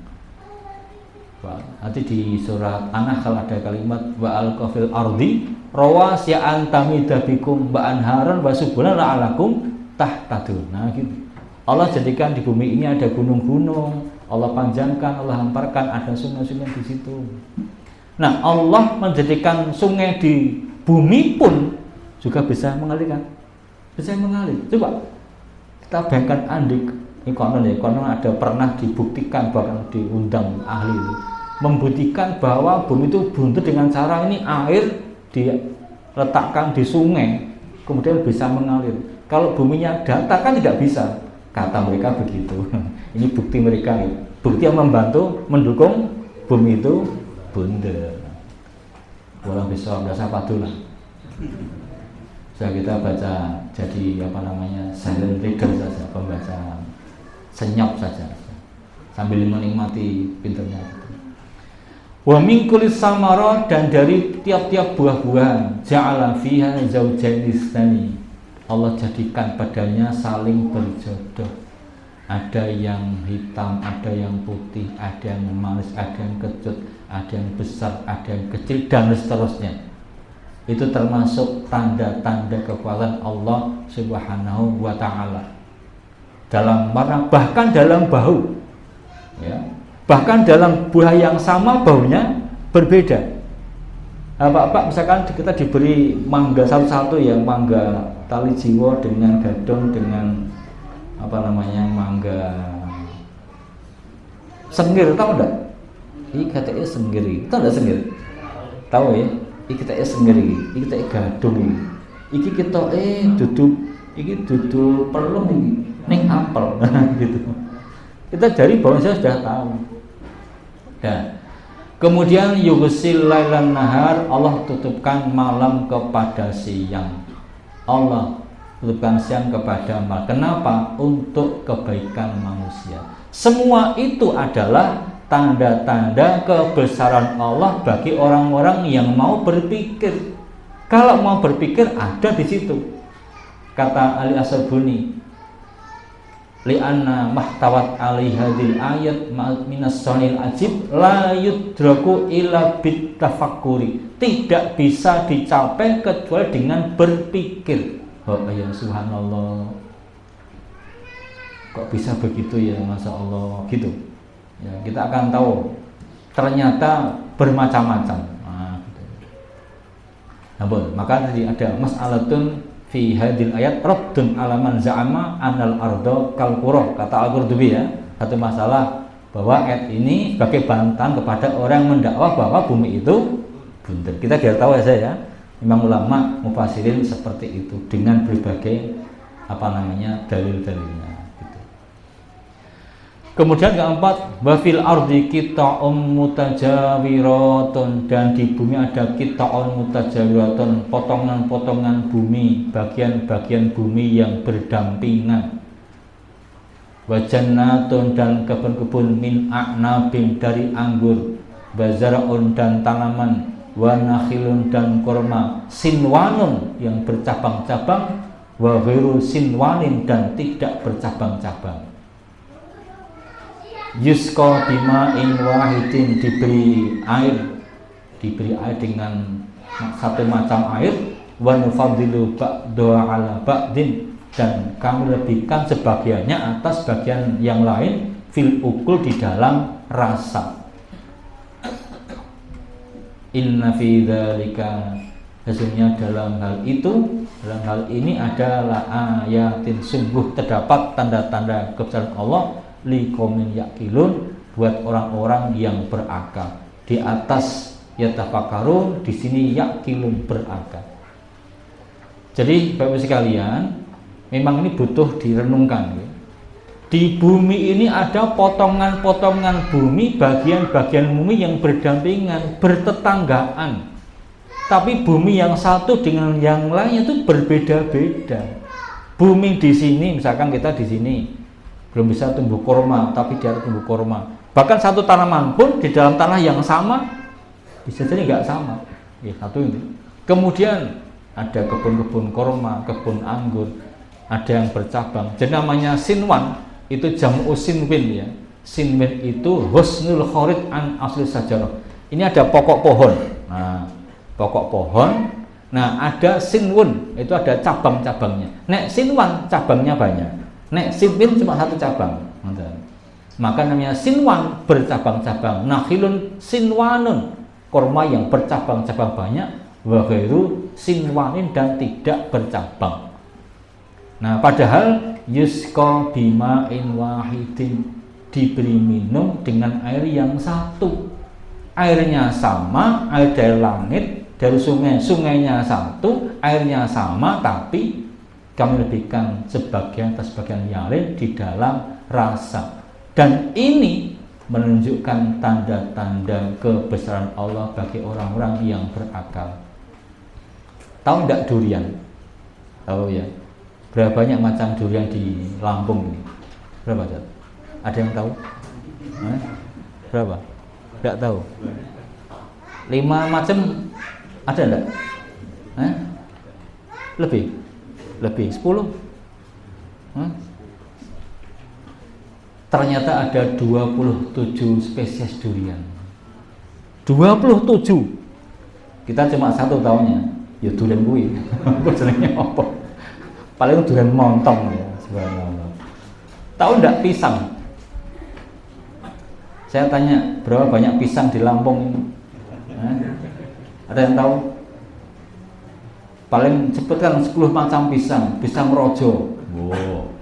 Nanti di surat An-Nahl ada kalimat wa al-qafil ardi rawasya antamida bikum wa anharan wa subulan la'alakum tahtadun. Nah gitu. Allah jadikan di bumi ini ada gunung-gunung, Allah panjangkan, Allah hamparkan, ada sungai-sungai di situ. Nah, Allah menjadikan sungai di bumi pun juga bisa mengalirkan. Bisa mengalir. Coba kita bayangkan ini konon ada pernah dibuktikan, bahkan diundang ahli itu, membuktikan bahwa bumi itu buntu dengan cara ini air diletakkan di sungai kemudian bisa mengalir. Kalau buminya datar kan tidak bisa, kata mereka begitu. Ini bukti mereka, bukti yang membantu mendukung bumi itu bundar. Walau bisa biasa padulah. Saya kita baca jadi silent reader saja, pembaca senyap saja sambil menikmati pinternya. Wa min kulli samarat, dan dari tiap-tiap buah-buahan ja'ala fiha zawjaini tsani, Allah jadikan padanya saling berjodoh. Ada yang hitam, ada yang putih, ada yang manis, ada yang kecut, ada yang besar, ada yang kecil, dan seterusnya. Itu termasuk tanda-tanda kekuasaan Allah Subhanahu wa ta'ala. Dalam warna, bahkan dalam bau, ya, bahkan dalam buah yang sama baunya berbeda. Pak, misalkan kita diberi mangga satu-satu ya, mangga tali jiwo dengan gadong, dengan mangga senggir, tahu enggak? Ini katanya senggir, tahu enggak senggir? Tahu ya? Ini katanya senggir, ini katanya gadong, ini kita duduk perlu ning apel gitu. Kita dari bawah saya sudah tahu. Dan kemudian yughsil lailan nahar, Allah tutupkan malam kepada siang. Allah tutupkan siang kepada malam. Kenapa? Untuk kebaikan manusia. Semua itu adalah tanda-tanda kebesaran Allah bagi orang-orang yang mau berpikir. Kalau mau berpikir ada di situ. Kata Ali As-Sabuni, li'anna mahtawat alihadil ayat minas sonil ajib la yudraku illa bitafakkuri. Tidak bisa dicapai kecuali dengan berpikir. Oh ya subhanallah, kok bisa begitu ya, masya Allah gitu ya. Kita akan tahu ternyata bermacam-macam. Maka tadi ada mas'alatun fi hadil ayat raddun alaman za'ama anal ardo kalqura, kata Al-Qurtubi ya. Satu masalah bahwa ayat ini sebagai bantahan kepada orang yang mendakwah bahwa bumi itu bunder. Kita biar tahu ya saya, memang ulama mufassirin seperti itu dengan berbagai dalil-dalilnya gitu. Kemudian keempat, wafil ardi qita'un mutajawiratun, dan di bumi ada qita'un mutajawiratun, potongan-potongan bumi, bagian-bagian bumi yang berdampingan. Wa jannatun, dan kebun-kebun min a'nabin, dari anggur, bazar'un, dan tanaman, wa nakhilun, dan kurma, sinwanun, yang bercabang-cabang, wa ghairu sinwanin, dan tidak bercabang-cabang. Yusqa bima'in wahidin, diberi air dengan satu macam air, wa nufaddilu ba'daha 'ala ba'din, dan kami lebihkan sebagiannya atas bagian yang lain, fil ukul, di dalam rasa. Inna fi dzalika, sesungguhnya dalam hal ini adalah ayatin, sungguh terdapat tanda-tanda kebesaran Allah, liqaumin yaqilun, buat orang-orang yang berakal. Di atas yatafakkarun, di sini yaqilun, berakal. Jadi Bapak Ibu sekalian, memang ini butuh direnungkan ya. Di bumi ini ada potongan-potongan bumi, bagian-bagian bumi yang berdampingan, bertetanggaan. Tapi bumi yang satu dengan yang lainnya itu berbeda-beda. Bumi di sini, misalkan kita di sini belum bisa tumbuh kurma, tapi dia tumbuh kurma. Bahkan satu tanaman pun di dalam tanah yang sama bisa jadi nggak sama. Ya, satu ini. Kemudian ada kebun-kebun kurma, kebun anggur, ada yang bercabang. Jadi namanya sinwan. Itu jam'u sinwin ya. Sinwin itu husnul khorid an asli sajarah. Ini ada pokok pohon. Nah, pokok pohon. Nah, ada sinwun, itu ada cabang-cabangnya. Nek sinwan cabangnya banyak. Nek sinwin cuma satu cabang. Maka namanya sinwan, bercabang-cabang. Nakhilun sinwanun, kurma yang bercabang-cabang banyak. Wa ghairu sinwanin, dan tidak bercabang. Nah, padahal yusqa bima'in wahidin, diberi minum dengan air yang satu. Airnya sama, air dari langit, dari sungai, sungainya satu, airnya sama, tapi kami lebihkan sebagian atas sebagian yang lain di dalam rasa. Dan ini menunjukkan tanda-tanda kebesaran Allah bagi orang-orang yang berakal. Tahu enggak durian? Tahu ya? Berapa banyak macam durian di Lampung ini? Berapa? Ada yang tahu? Berapa? Tidak tahu. 5 macam ada enggak? Lebih 10? ternyata ada 27 spesies durian. 27. Kita cuma satu tahunnya, ya durian kuwi. Apa jenenge apa? Paling durian montong ya, subhanallah. Tahu enggak pisang? Saya tanya, berapa banyak pisang di Lampung ini? Ada yang tahu? Paling cepet kan 10 macam pisang. Pisang rojo,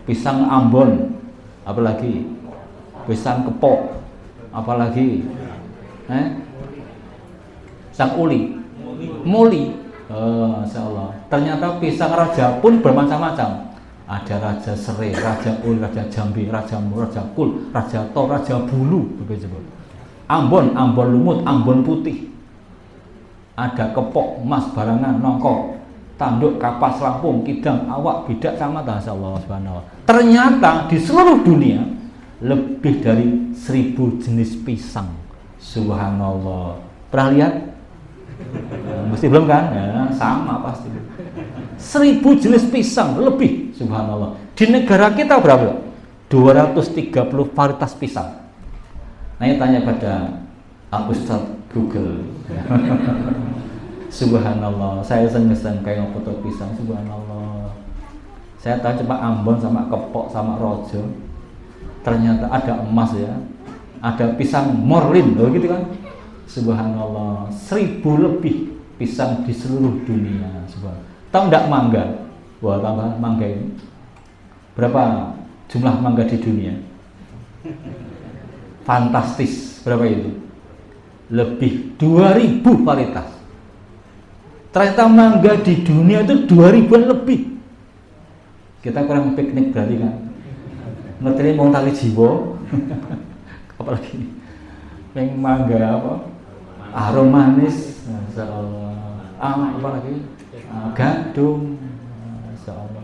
pisang Ambon, apalagi pisang kepok, apalagi pisang uli, muli. Masya Allah. Ternyata pisang raja pun bermacam-macam. Ada raja serai, raja uli, raja jambi, raja mur, raja kul, raja tor, raja bulu, begitu. Ambon, Ambon lumut, Ambon putih. Ada kepok, emas, barangan, nongko, tanduk, kapas, lampung, kidang, awak, bidak, sama Masya Allah subhanahu. Ternyata di seluruh dunia lebih dari 1000 jenis pisang. Subhanallah. Pernah lihat? Mesti belum kan? Ya, sama pasti. 1000 jenis pisang lebih, subhanallah. Di negara kita berapa? 230 varietas pisang. Nah, tanya pada Ustaz Google. Subhanallah, saya seneng kayak foto pisang, subhanallah. Saya tahu cuma Ambon sama kepok sama rojo. Ternyata ada emas ya. Ada pisang morlin, loh gitu kan. Subhanallah, 1000 lebih pisang di seluruh dunia. Subhanallah. Tahu enggak mangga? Wah, tambah mangga ini. Berapa jumlah mangga di dunia? Fantastis. Berapa itu? Lebih 2000 varietas. Ternyata mangga di dunia itu 2000-an lebih. Kita kurang piknik berarti kan. Ngerti mau tali jiwa. Apalagi yang mangga apa? Arom manis. Masya Allah. Apa lagi? Gadung. Masya Allah.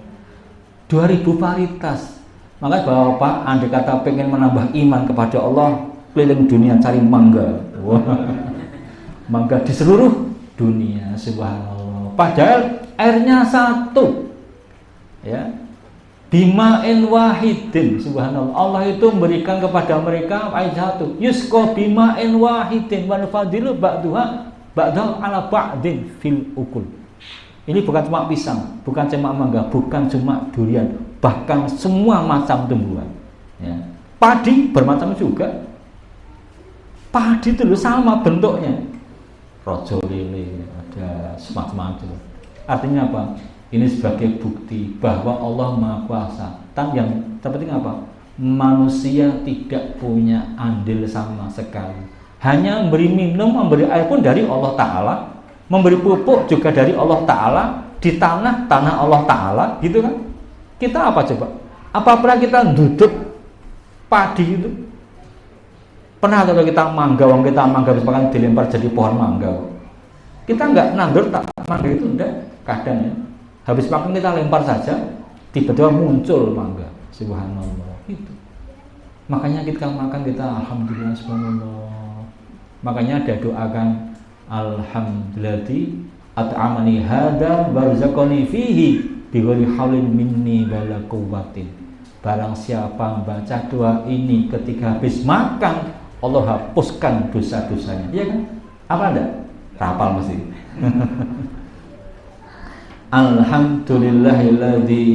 2000 varietas. Makanya Bapak, andai kata pengen menambah iman kepada Allah, keliling dunia cari mangga. Wah. Mangga di seluruh dunia, subhanallah. Padahal airnya satu, ya, bima'in wahidin, subhanallah. Allah itu memberikan kepada mereka air satu. Yusqa bima'in wahidin wa nufadilu ba'duha ba'dal ala ba'din fil ukul. Ini bukan cuma pisang, bukan cuma mangga, bukan cuma durian, bahkan semua macam tumbuhan. Ya. Padi bermacam juga. Padi itu sama bentuknya. Rojo lele, ada semacam-macam. Artinya apa? Ini sebagai bukti bahwa Allah Maha Kuasa. Dan yang terpenting apa? Manusia tidak punya andil sama sekali. Hanya memberi minum, memberi air pun dari Allah Ta'ala, memberi pupuk juga dari Allah Ta'ala, di tanah Allah Ta'ala, gitu kan? Kita apa coba? Apa pernah kita duduk padi itu? Pernah kalau kita mangga, kita mangga misalkan dilempar jadi pohon mangga, kita nggak nandur tak mangga itu enggak, kadang ya. Habis makan kita lempar saja, tiba-tiba muncul mangga, subhanallah. Itu. Makanya kita makan kita alhamdulillah subhanallah. Makanya ada doakan alhamdulillah at'amani hada barzaqani fihi bighairi haulin minni wala quwwatin. Barang siapa membaca doa ini ketika habis makan, Allah hapuskan dosa-dosanya. Iya kan? Apa ada? Rapal mesti. Alhamdulillahilladzi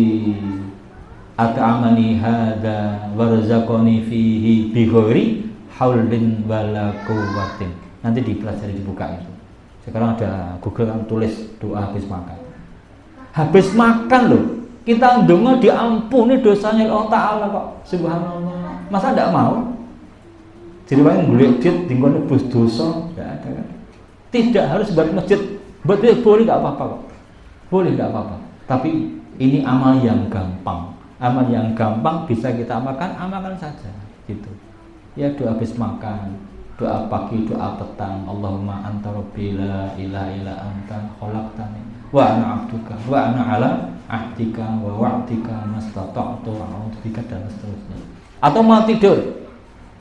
at'amani hada warzaqani fihi bighairi haulin wala quwwatin. Nanti dipelajari, dibuka itu. Sekarang ada Google kan, tulis doa habis makan. Habis makan loh, kita ndonga diampuni dosanya Allah Ta'ala kok. Subhanallah. Masa enggak mau? Jadi paling golek duit dinggo nebus dosa, enggak ada kan? Tidak harus buat masjid, buat boleh enggak apa-apa kok. Boleh enggak apa-apa. Tapi ini amal yang gampang. Amal yang gampang bisa kita amalkan saja gitu. Ya doa habis makan, doa pagi, doa petang. Allahumma anta rabbi la ilaha illa anta khalaqtani wa ana 'abduka wa ana 'ala ahdika wa wa'dika mastata'tu a'udzubika dan seterusnya. Atau mau tidur,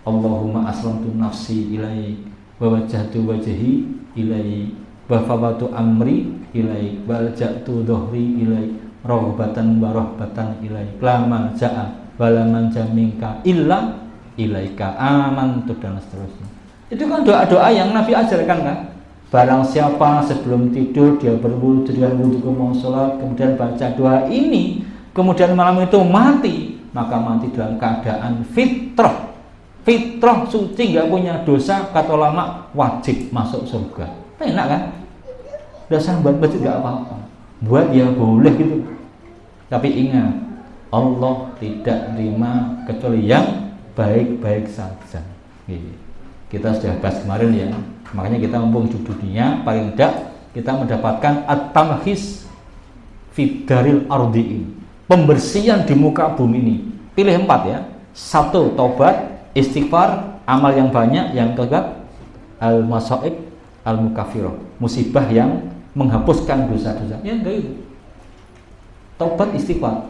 Allahumma aslamtu nafsi ilaik wa wajjahtu wajhi ilaik wa fawatu amri ilaik wa alja'tu dhuhri ilaik raghbatan wa rahbatan ilaik la malja'a wa la manja minka illa ilaika amantu dan seterusnya. Itu kan doa-doa yang Nabi ajarkan kan. Barang siapa sebelum tidur dia berwudu dengan wudu mau sholat, kemudian baca doa ini, kemudian malam itu mati, maka mati dalam keadaan fitrah suci, nggak punya dosa, kata ulama wajib masuk surga. Enak kan? Dosa buat masjid nggak apa-apa, buat ya boleh gitu. Tapi ingat, Allah tidak terima kecuali yang baik-baik saja. Kita sudah bahas kemarin ya. Makanya kita mumpung hidup dunia, paling tidak kita mendapatkan at-tamhis fi daril ardi, pembersihan di muka bumi ini. Pilih 4 ya. 1, taubat, istighfar, amal yang banyak. Yang kedua, al-masaib al-mukafirah, musibah yang menghapuskan dosa-dosa. Ya enggak itu. Taubat, istighfar.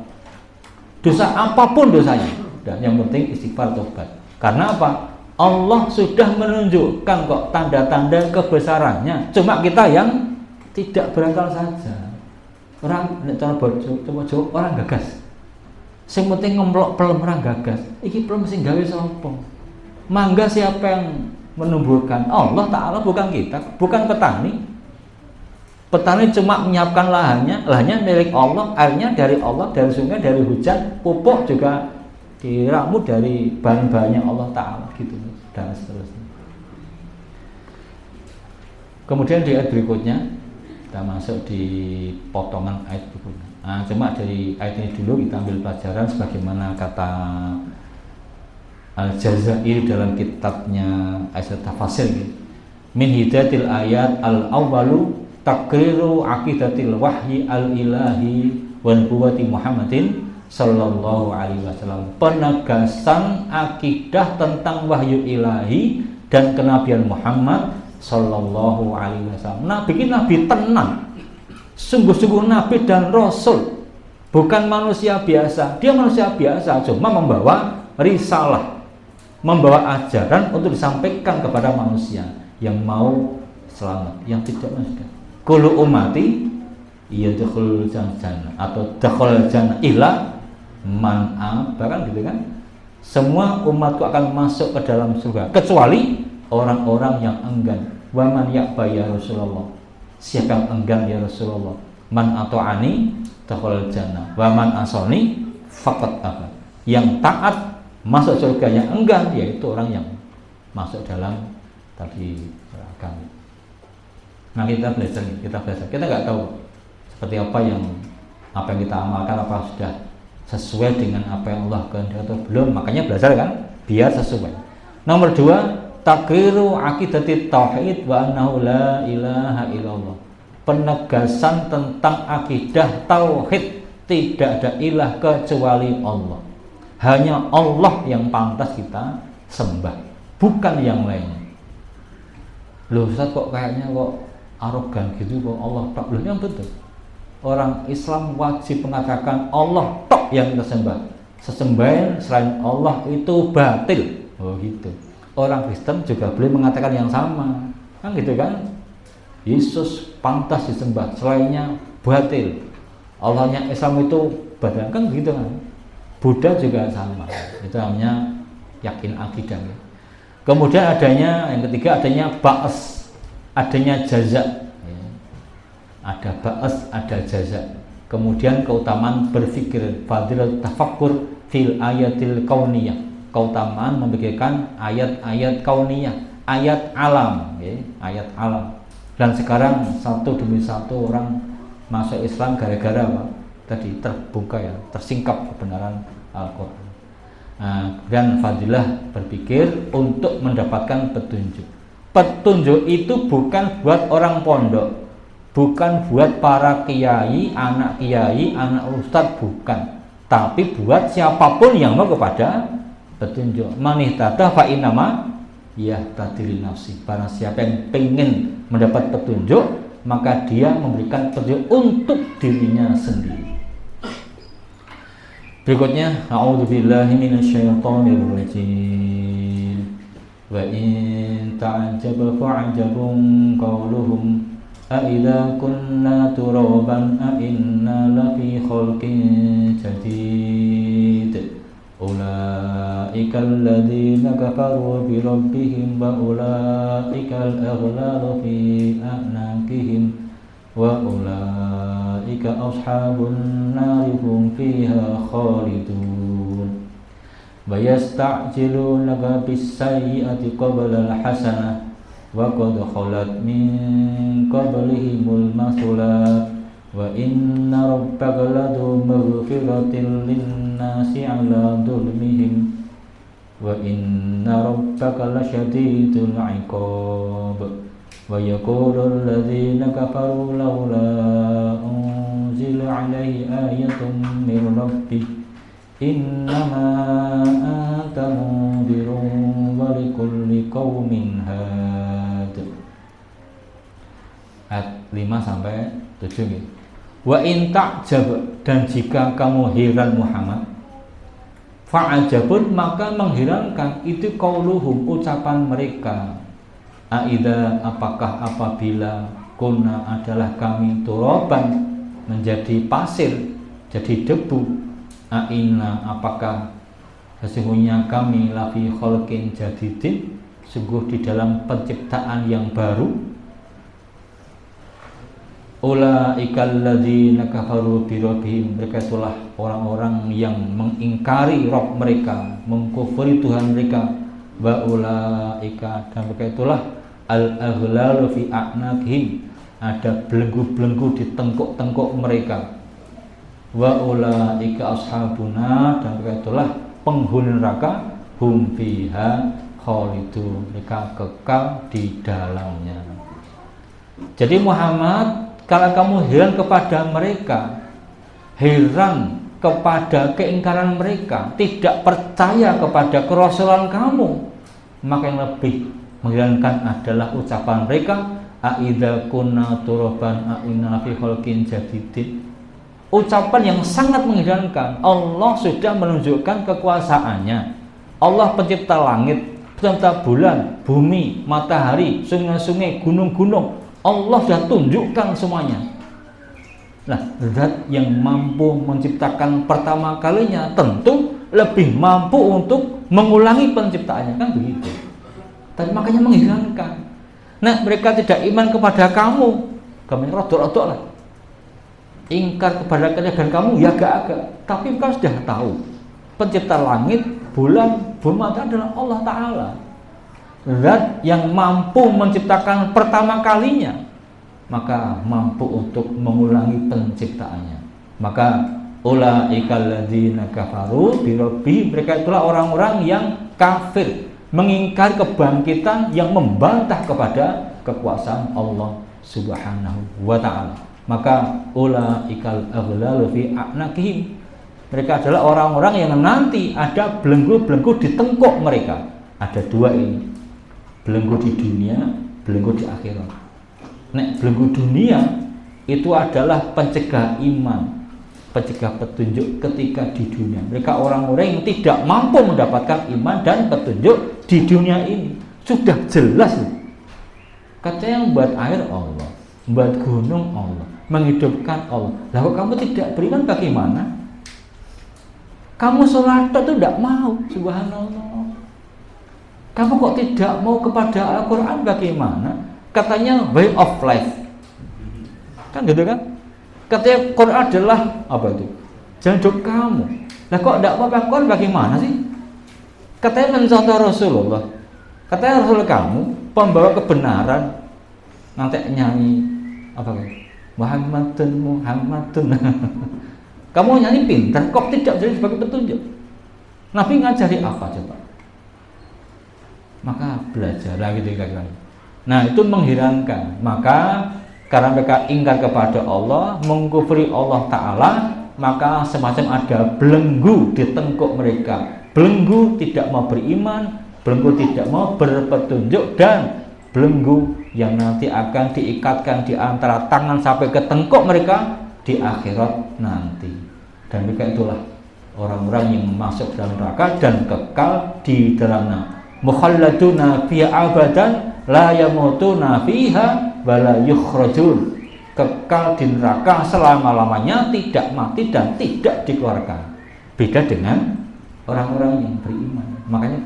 Dosa apapun dosanya. Dan yang penting istighfar, taubat. Karena apa? Allah sudah menunjukkan kok tanda-tanda kebesarannya. Cuma kita yang tidak berakal saja. Orang orang gagas. Sing penting ngemplok pelem orang gagas. Iki pelem sing gawe sapa? Mangga siapa yang menumbuhkan? Allah Ta'ala, bukan kita, bukan petani. Petani cuma menyiapkan lahannya milik Allah, airnya dari Allah, dari sungai, dari hujan, pupuk juga diramu dari bahan-bahannya Allah Ta'ala gitu, dan seterusnya. Kemudian di ayat berikutnya kita masuk di potongan ayat berikutnya. Nah, cuma dari ayat ini dulu kita ambil pelajaran sebagaimana kata Al-Jazairi dalam kitabnya Aisyah Tafasir gitu. Min hidayatil ayat al-awwalu takriru aqidatil wahyi al-ilahi wa nubuwwati Muhammadin sallallahu alaihi wasallam, penegasan akidah tentang wahyu ilahi dan kenabian Muhammad sallallahu alaihi wasallam. Nabi tenang, sungguh-sungguh nabi dan rasul, bukan manusia biasa. Dia manusia biasa, cuma membawa risalah, membawa ajaran untuk disampaikan kepada manusia yang mau selamat, yang tidak manusia. Kullu ummati yadkhulul jannah atau dakhal jannah illa man aba, gitu kan? Semua umatku akan masuk ke dalam surga kecuali orang-orang yang enggan. Wa man ya'ba ya Rasulullah, siapa yang enggan ya Rasulullah? Man ata'ani dakhal jannah wa man asani faqad aba. Yang taat masuk surga, yang enggan yaitu orang yang masuk dalam tadi agama. Nah, kita belajar, kita nggak tahu seperti apa yang kita amalkan, apa sudah sesuai dengan apa yang Allah kehendaki atau belum. Makanya belajar kan biar sesuai. Nomor 2, takriru aqidatit tauhid wa annahu la ilaha illallah, penegasan tentang akidah tauhid, tidak ada ilah kecuali Allah. Hanya Allah yang pantas kita sembah, bukan yang lainnya. Loh Ustaz, kok kayaknya kok arogan gitu, kok Allah tak boleh? Yang betul, orang Islam wajib mengatakan Allah tok yang kita sembah. Sesembahan selain Allah itu batil. Oh gitu. Orang Kristen juga boleh mengatakan yang sama, kan gitu kan? Yesus pantas disembah, selainnya batil. Allahnya Islam itu batil, kan gitu kan? Buddha juga sama. Itu namanya yakin akidah. Kemudian adanya yang ketiga, adanya ba'as, adanya jaza. Ada ba'as, ada jaza. Kemudian keutamaan berfikir, fadilah tafakkur fil ayatil kauniyah, keutamaan memikirkan ayat-ayat kauniyah, ayat alam, ya, ayat alam. Dan sekarang satu demi satu orang masuk Islam gara-gara apa? Tadi terbuka ya, tersingkap kebenaran Al-Quran. Nah, dan fadilah berpikir untuk mendapatkan petunjuk. Petunjuk itu bukan buat orang pondok, bukan buat para kiai, anak ustadz, bukan. Tapi buat siapapun yang mau kepada petunjuk. Manihtada fa innama yahtadi li nafsi. Barang siapa yang pengen mendapat petunjuk, maka dia memberikan petunjuk untuk dirinya sendiri. Berikutnya, a'udzubillahi minasyaitonir rajim. Wa in ta'jab fa'jabun qawluhum أَإِذَا كُنَّا تُرَابًا أَإِنَّا لَفِي خَلْقٍ جَدِيدٍ Ulaika alladzina kafaru bi rabbihim wa ulaika al-aghlalu fi a'naqihim wa ulaika ashabun nari hum fiha khalidun. Wa yasta'jilunaka bis-sayyi'ati qabla al-hasanah wa qad khalat min qablihimul mathulat wa inna rabbaka ladu maghfiratin lin-nasi 'ala dhulmihim wa inna rabbaka lasyadidul 'iqab wa yaqulu alladhina kafaru laula unzila 'alaihi ayatun min rabbih innama anta munzirun wa likulli qaumin had. Ayat 5 sampai 7 gitu. Wa in ta'jab, dan jika kamu heran Muhammad, fa'ajabun, maka mengherankan itu qauluhum, ucapan mereka. Aidza, apakah apabila kunna adalah kami turaban, menjadi pasir, jadi debu. Aina, apakah sesungguhnya kami lafi khalqin jadidin, sungguh di dalam penciptaan yang baru. Ulaikal ladzina kafaru bi rabbihim, mereka itulah orang-orang yang mengingkari Rabb mereka, mengkufuri Tuhan mereka. Wa ulaika, dan mereka itulah al-aghlalu fi a'naqihim, ada belenggu-belenggu di tengkuk-tengkuk mereka. Wa ulaika ashabuna, dan mereka itulah penghuni neraka, hum fiha khalidun, mereka kekal di dalamnya. Jadi Muhammad, kalau kamu heran kepada mereka, heran kepada keingkaran mereka, tidak percaya kepada kerasulan kamu, maka yang lebih mengherankan adalah ucapan mereka, aidza kunna turaban a'inna fi khalqin jadidin. Ucapan yang sangat mengherankan. Allah sudah menunjukkan kekuasaannya. Allah pencipta langit, pencipta bulan, bumi, matahari, sungai-sungai, gunung-gunung. Allah sudah tunjukkan semuanya. Nah, zat yang mampu menciptakan pertama kalinya tentu lebih mampu untuk mengulangi penciptaannya, kan begitu. Tapi makanya mengherankan. Nah, mereka tidak iman kepada kamu, rodok-rodok lah. Ingkar kepada keadaan kamu, ya agak-agak. Tapi kau sudah tahu, pencipta langit, bulan, bumi, matahari adalah Allah Ta'ala. Zat yang mampu menciptakan pertama kalinya, maka mampu untuk mengulangi penciptaannya. Maka ulaikal ladzina kafaru bi rabbihim, mereka itulah orang-orang yang kafir, mengingkari kebangkitan, yang membantah kepada kekuasaan Allah Subhanahu wa ta'ala. Maka ulaikal aghlalu fi a'naqihim, mereka adalah orang-orang yang nanti ada belenggu-belenggu di tengkuk mereka. Ada dua ini, belenggu di dunia, belenggu di akhirat. Nek belenggu dunia itu adalah pencegah iman, pencegah petunjuk ketika di dunia. Mereka orang-orang yang tidak mampu mendapatkan iman dan petunjuk di dunia ini. Sudah jelas, katanya yang membuat air Allah, membuat gunung Allah, menghidupkan Allah. Lalu kamu tidak beriman bagaimana? Kamu sholat itu tidak mau, subhanallah. Kamu kok tidak mau kepada Al-Quran, bagaimana? Katanya way of life, kan gitu kan? Katanya Quran adalah apa itu? Jalan hidup kamu. Lah kok tidak mau pakai Quran, bagaimana sih? Katanya mencontoh Rasulullah. Katanya Rasul kamu pembawa kebenaran, nanti nyanyi apa kan? Muhammadun Muhammadun. Kamu nyanyi pintar, kok tidak jadi sebagai petunjuk? Nabi ngajari apa coba? Maka belajar gitu kan. Nah, itu mengherankan. Maka karena mereka ingkar kepada Allah, mengkufuri Allah Ta'ala, maka semacam ada belenggu di tengkuk mereka. Belenggu tidak mau beriman, belenggu tidak mau berpetunjuk, dan belenggu yang nanti akan diikatkan di antara tangan sampai ke tengkuk mereka di akhirat nanti. Dan mereka itulah orang-orang yang masuk dalam neraka dan kekal di dalamnya. Mukhalladuna fiha abadan la yamutuna fiha wa la yukhrajun, kekal di neraka selama-lamanya, tidak mati dan tidak dikeluarkan. Beda dengan orang-orang yang beriman. Makanya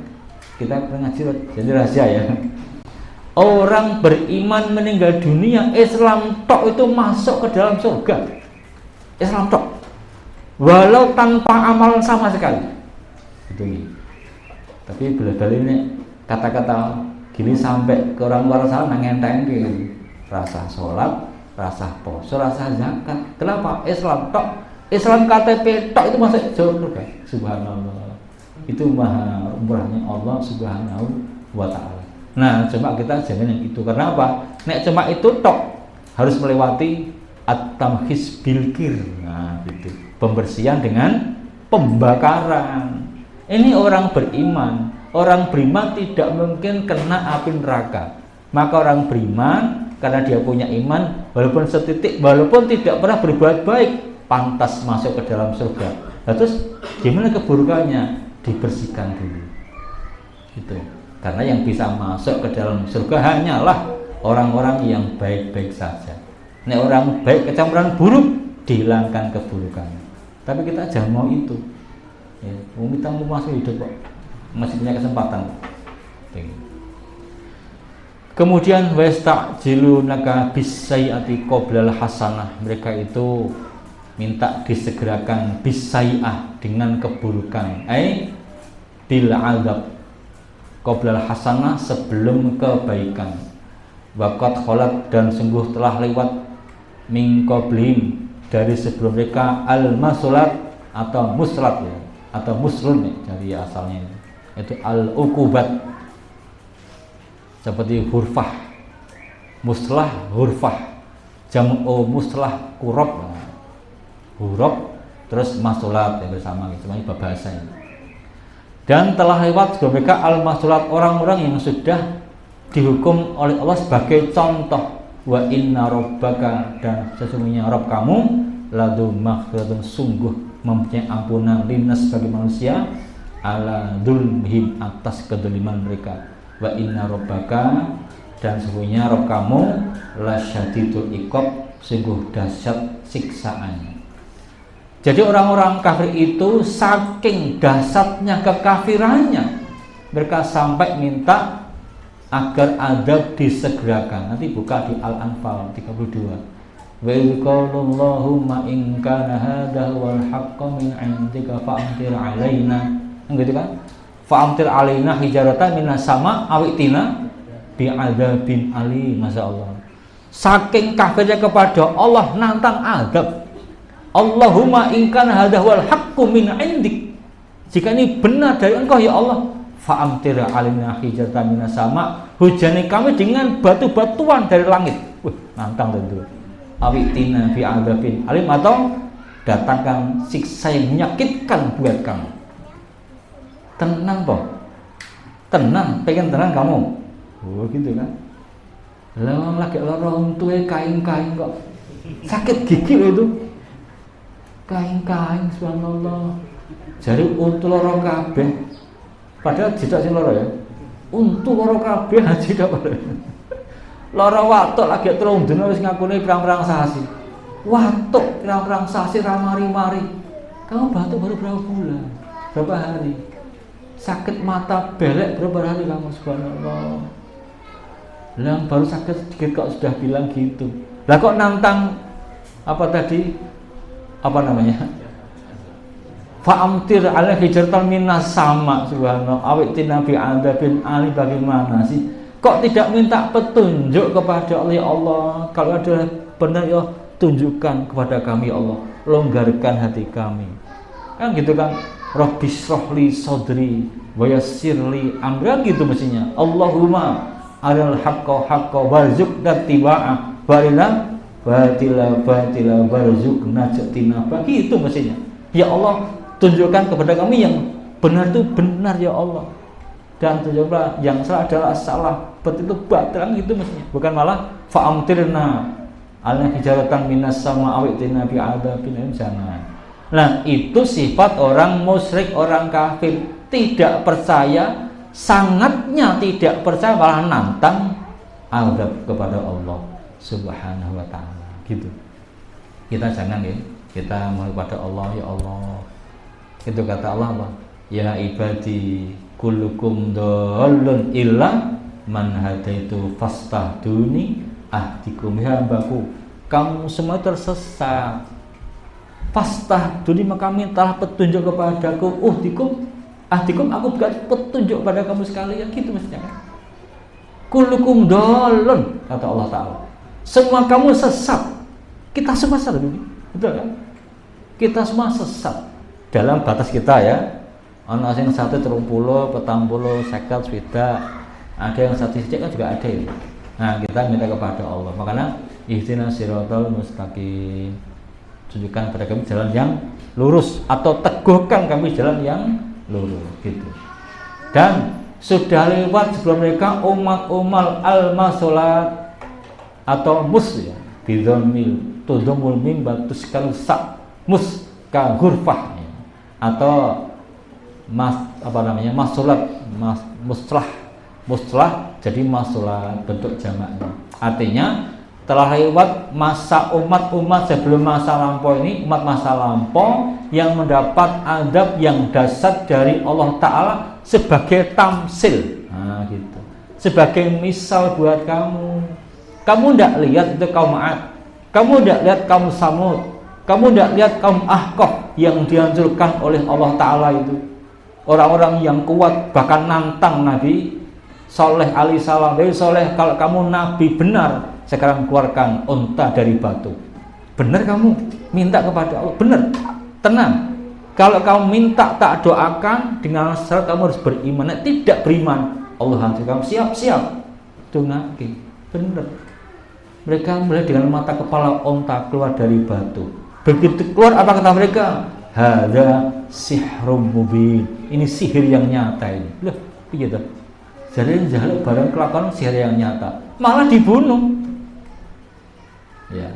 kita ngaji jadi rahasia ya. Orang beriman meninggal dunia Islam tok itu masuk ke dalam surga. Islam tok. Walau tanpa amal sama sekali. Itu ini. Tapi bila ini kata-kata gini sampai ke orang luar sana ngenteng gitu. Rasa sholat, rasa poso, rasa zakat. Kenapa? Islam tok. Islam KTP tok itu masuk surga. Subhanallah. Itu maha umrahnya Allah Subhanahu wa ta'ala. Nah, cuma kita jangan yang itu. Karena apa? Nek cuma itu tok harus melewati at-tamhis bilkir. Nah, itu pembersihan dengan pembakaran. Ini orang beriman. Orang beriman tidak mungkin kena api neraka. Maka orang beriman karena dia punya iman, walaupun setitik, walaupun tidak pernah berbuat baik, pantas masuk ke dalam surga. Nah, terus gimana keburukannya? Dibersihkan dulu. Itu. Karena yang bisa masuk ke dalam surga hanyalah orang-orang yang baik-baik saja. Nek orang baik kecampuran buruk, dihilangkan keburukannya. Tapi kita jangan mau itu. Ya, kita mau masuk hidup kok. Masih punya kesempatan. Kemudian wasta'jilunaka bis-sayyi'ati qoblal hasanah. Mereka itu minta disegerakan bis-sayyi'ah dengan keburukan. Bil azab qoblal hasanah sebelum kebaikan. Waqad kholat dan sungguh telah lewat min qablihim dari sebelum mereka al-masulat atau muslat ya, atau muslun ya, dari asalnya itu al-uqubat seperti hurfah, muslah, hurfah, jam'u muslah, kurab, huruf, terus masulat ya bersama gitu, semuanya bahasa ini. Dan telah lewat sebelum mereka al-masulat orang-orang yang sudah dihukum oleh Allah sebagai contoh. Wa inna rabbaka dan sesungguhnya Rabb kamu ladu maghfiratun sungguh mempunyai ampunan linnas bagi manusia ala dzulmihim atas kedoliman mereka. Wa inna rabbaka dan sesungguhnya Rabb kamu lasyadidul iqab sungguh dahsyat siksaannya. Jadi orang-orang kafir itu saking dahsyatnya kekafirannya mereka sampai minta agar adab disegerakan. Nanti buka di Al-Anfal 32. Wa qulillahumma in kana hadha wal haqqu min 'indika fa'amtir 'alaina. Gitu kan? Fa'amtir 'alaina hijaratan minas sama awitina bi'adzabin ali. Masyaallah. Saking kafirnya kepada Allah nantang adab. Allahumma in kana hadha wal haqqu min 'indik. Jika ini benar dari Engkau ya Allah, fa'amtir 'alaina hijaratan minas sama, hujani kami dengan batu-batuan dari langit. Nantang tentu. Awitina fi adzabin alim atau datangkan siksa yang menyakitkan buat kamu. Tenang toh, tenang, pengen tenang kamu. Oh gitu kan? Lah lagi lorong tuh kain-kain kok sakit gigi loh itu. Kain-kain subhanallah. Jadi untuk lorong kabeh. Padahal tidak sih lorong ya. Untuk lorong kabeh tidak pada. Lara watuk lagi terung dina wis ngakune pirang-pirang sasi. Watuk pirang-pirang sasi ra mari-mari. Kamu batuk baru berapa bulan? Berapa hari? Sakit mata belek berapa hari kamu subhanallah. Lah baru sakit sedikit kok sudah bilang gitu. Lah kok nantang apa tadi? Apa namanya? Fa'amtir 'ala hijratan minas sama subhanallah. Awitina bi adzabin ali bagaimana sih? Kok tidak minta petunjuk kepada Allah ya Allah? Kalau ada benar ya tunjukkan kepada kami ya Allah. Longgarkan hati kami. Kan gitu kan? Rabbis shrahli sadri wa yassirli amri gitu mestinya. Allahumma aril haqqa haqqa warzuqna tibaa barina batila batila warzuqna jatinaba gitu mestinya. Ya Allah, tunjukkan kepada kami yang benar itu benar ya Allah. Dan tunjuklah yang salah adalah salah, betul itu batal gitu mestinya. Bukan malah fa'amtirna ala hijaratan minas sama awitina bi adzabin jangan. Nah, itu sifat orang musyrik, orang kafir, tidak percaya, sangatnya tidak percaya malah nantang azab kepada Allah Subhanahu wa taala. Gitu. Kita jangan ya, kita mohon kepada Allah ya Allah. Itu kata Allah apa? ya ibadi kullukum dhallun illa man hadaitu fastahduni ahdikum. Hambaku, kamu semua tersesat, fastahduni maka mintalah petunjuk kepadaku. Ahdikum, aku berikan petunjuk pada kamu sekalian. Gitu mestinya kan. Kullukum dhallun, kata Allah Ta'ala, semua kamu sesat. Kita semua sesat, betul kan? Kita semua sesat dalam batas kita ya. Ana sing 130, 40, 50, swidak, ada yang 1 sithik kan juga ada ini. Nah, kita minta kepada Allah. Makanya ihdinas siratal mustaqim. Tunjukkan pada kami jalan yang lurus, atau teguhkan kami jalan yang lurus gitu. Dan sudah lewat sebelum mereka umat al-masolat atau mus ya, bidzamil tudumul mim batus kalusak mus ka ghurfah ya. Atau muslah jadi masolat bentuk jamaknya. Artinya telah lewat masa umat sebelum masa lampau ini, umat masa lampau yang mendapat adab yang dasar dari Allah Ta'ala sebagai tamsil, nah gitu, sebagai misal buat kamu. Kamu tidak lihat itu kaum Ad, kamu tidak lihat kaum Samud, kamu tidak lihat kaum Ahqaf yang dihancurkan oleh Allah Ta'ala itu. Orang-orang yang kuat bahkan nantang Nabi Soleh alaihi salam, dari Soleh, kalau kamu Nabi benar, sekarang keluarkan unta dari batu. Benar kamu minta kepada Allah, benar, tenang. Kalau kamu minta tak doakan dengan syarat kamu harus beriman. Nah, tidak beriman, Allah hancurkan. Siap-siap itu Nabi, benar. Mereka melihat dengan mata kepala unta keluar dari batu. Begitu keluar, apa kata mereka? Hadza sihrum mubin. Ini sihir yang nyata ini. Loh, begitu. Jadi jalan barang kelakuan sihir yang nyata, malah dibunuh. Ya,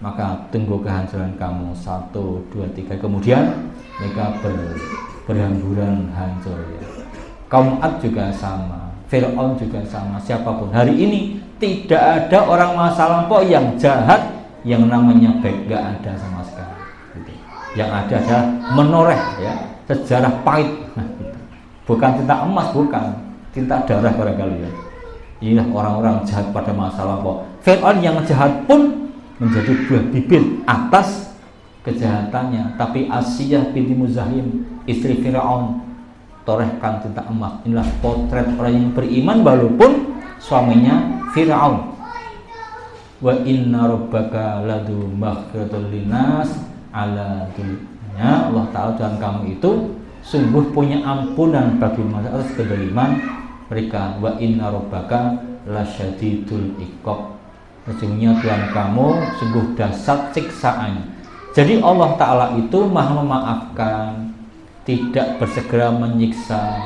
maka tunggu kehancuran kamu 1, 2, 3. Kemudian mereka berhamburan hancur ya. Kaum Ad juga sama, Fir'aun juga sama, siapapun. Hari ini tidak ada orang masa lampau yang jahat yang namanya baik, gak ada sama sekali gitu. Yang ada adalah menoreh ya, sejarah pahit. Nah, gitu. Bukan tinta emas, bukan tinta darah barangkali ya. Inilah orang-orang jahat pada masa lampau. Fir'aun yang jahat pun menjadi buah bibir atas kejahatannya. Tapi Asiyah binti Muzahim, istri Fir'aun, torehkan tinta emas. Inilah potret orang yang beriman walaupun suaminya Fir'aun. Wa inna rabbaka ladu maghfiratul linas ala dunya. Allah Ta'ala, dan kamu itu sungguh punya ampunan bagi manusia atas kedoliman mereka. Wa inna rabbaka lasyadidul iqab. Sesungguhnya Tuhan kamu sungguh dahsyat siksaannya. Jadi Allah Ta'ala itu maha memaafkan, tidak bersegera menyiksa.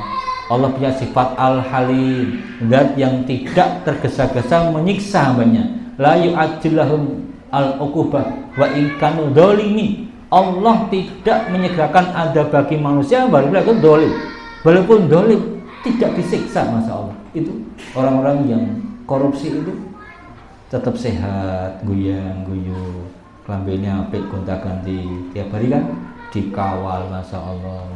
Allah punya sifat al-halim, zat yang tidak tergesa-gesa menyiksa hambanya. La yu'ajjilahum al-uqubah wa in kanu dzalimin. Allah tidak menyegerakan adab bagi manusia walaupun dolim. Walaupun dolim tidak disiksa, Masya Allah. Itu orang-orang yang korupsi itu tetap sehat, guyang-guyu, kelambinnya apik, gonta-ganti tiap hari kan dikawal, Masya Allah.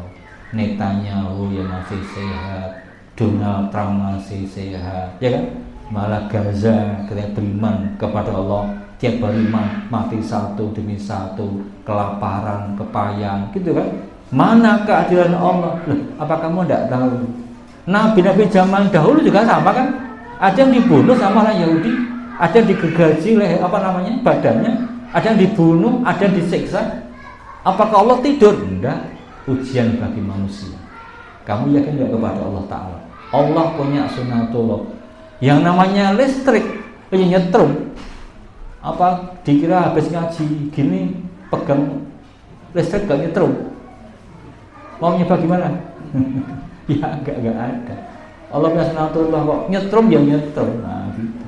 Netanyahu ya masih sehat, Donald Trump masih sehat, ya kan? Malah Gaza ketika beriman kepada Allah tiap hari mati satu demi satu, kelaparan, kepayang, gitu kan? Mana keadilan Allah? Loh, apa kamu tidak tahu? Nabi-nabi zaman dahulu juga sama kan? Ada yang dibunuh sama orang Yahudi, ada yang digergaji oleh badannya, ada yang dibunuh, ada yang disiksa. Apakah Allah tidur? Enggak. Ujian bagi manusia. Kamu yakin tidak kepada Allah Ta'ala? Allah punya sunatullah. Yang namanya listrik, nyetrum. Apa dikira habis ngaji gini pegang listrik gak nyetrum? Mau nyoba gimana? Ya enggak ada. Allah punya sunatullah kok nyetrum ya nyetrum. Nah gitu.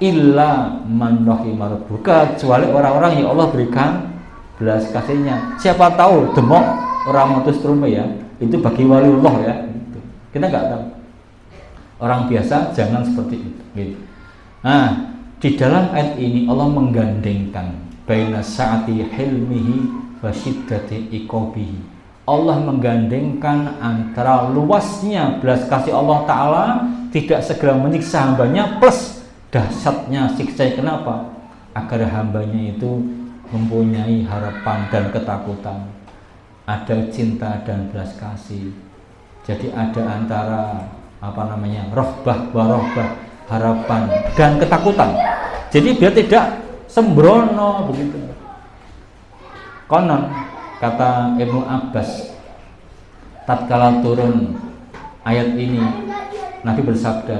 Illa man rahimah rabbuka, kecuali orang-orang yang Allah berikan belas kasihnya. Siapa tahu demok orang mutus trume ya, itu bagi waliullah ya gitu. Kita nggak tahu. Orang biasa jangan seperti itu gitu. Nah, di dalam ayat ini Allah menggandengkan baina sa'ati hilmihi wa syiddati iqabihi, Allah menggandengkan antara luasnya belas kasih Allah Ta'ala tidak segera menyiksa hambanya plus dahsyatnya siksa. Kenapa? Agar hambanya itu mempunyai harapan dan ketakutan, ada cinta dan belas kasih. Jadi ada antara rohbah warohbah, harapan dan ketakutan. Jadi biar tidak sembrono begitu. Konon kata Ibnu Abbas, tatkala turun ayat ini, Nabi bersabda,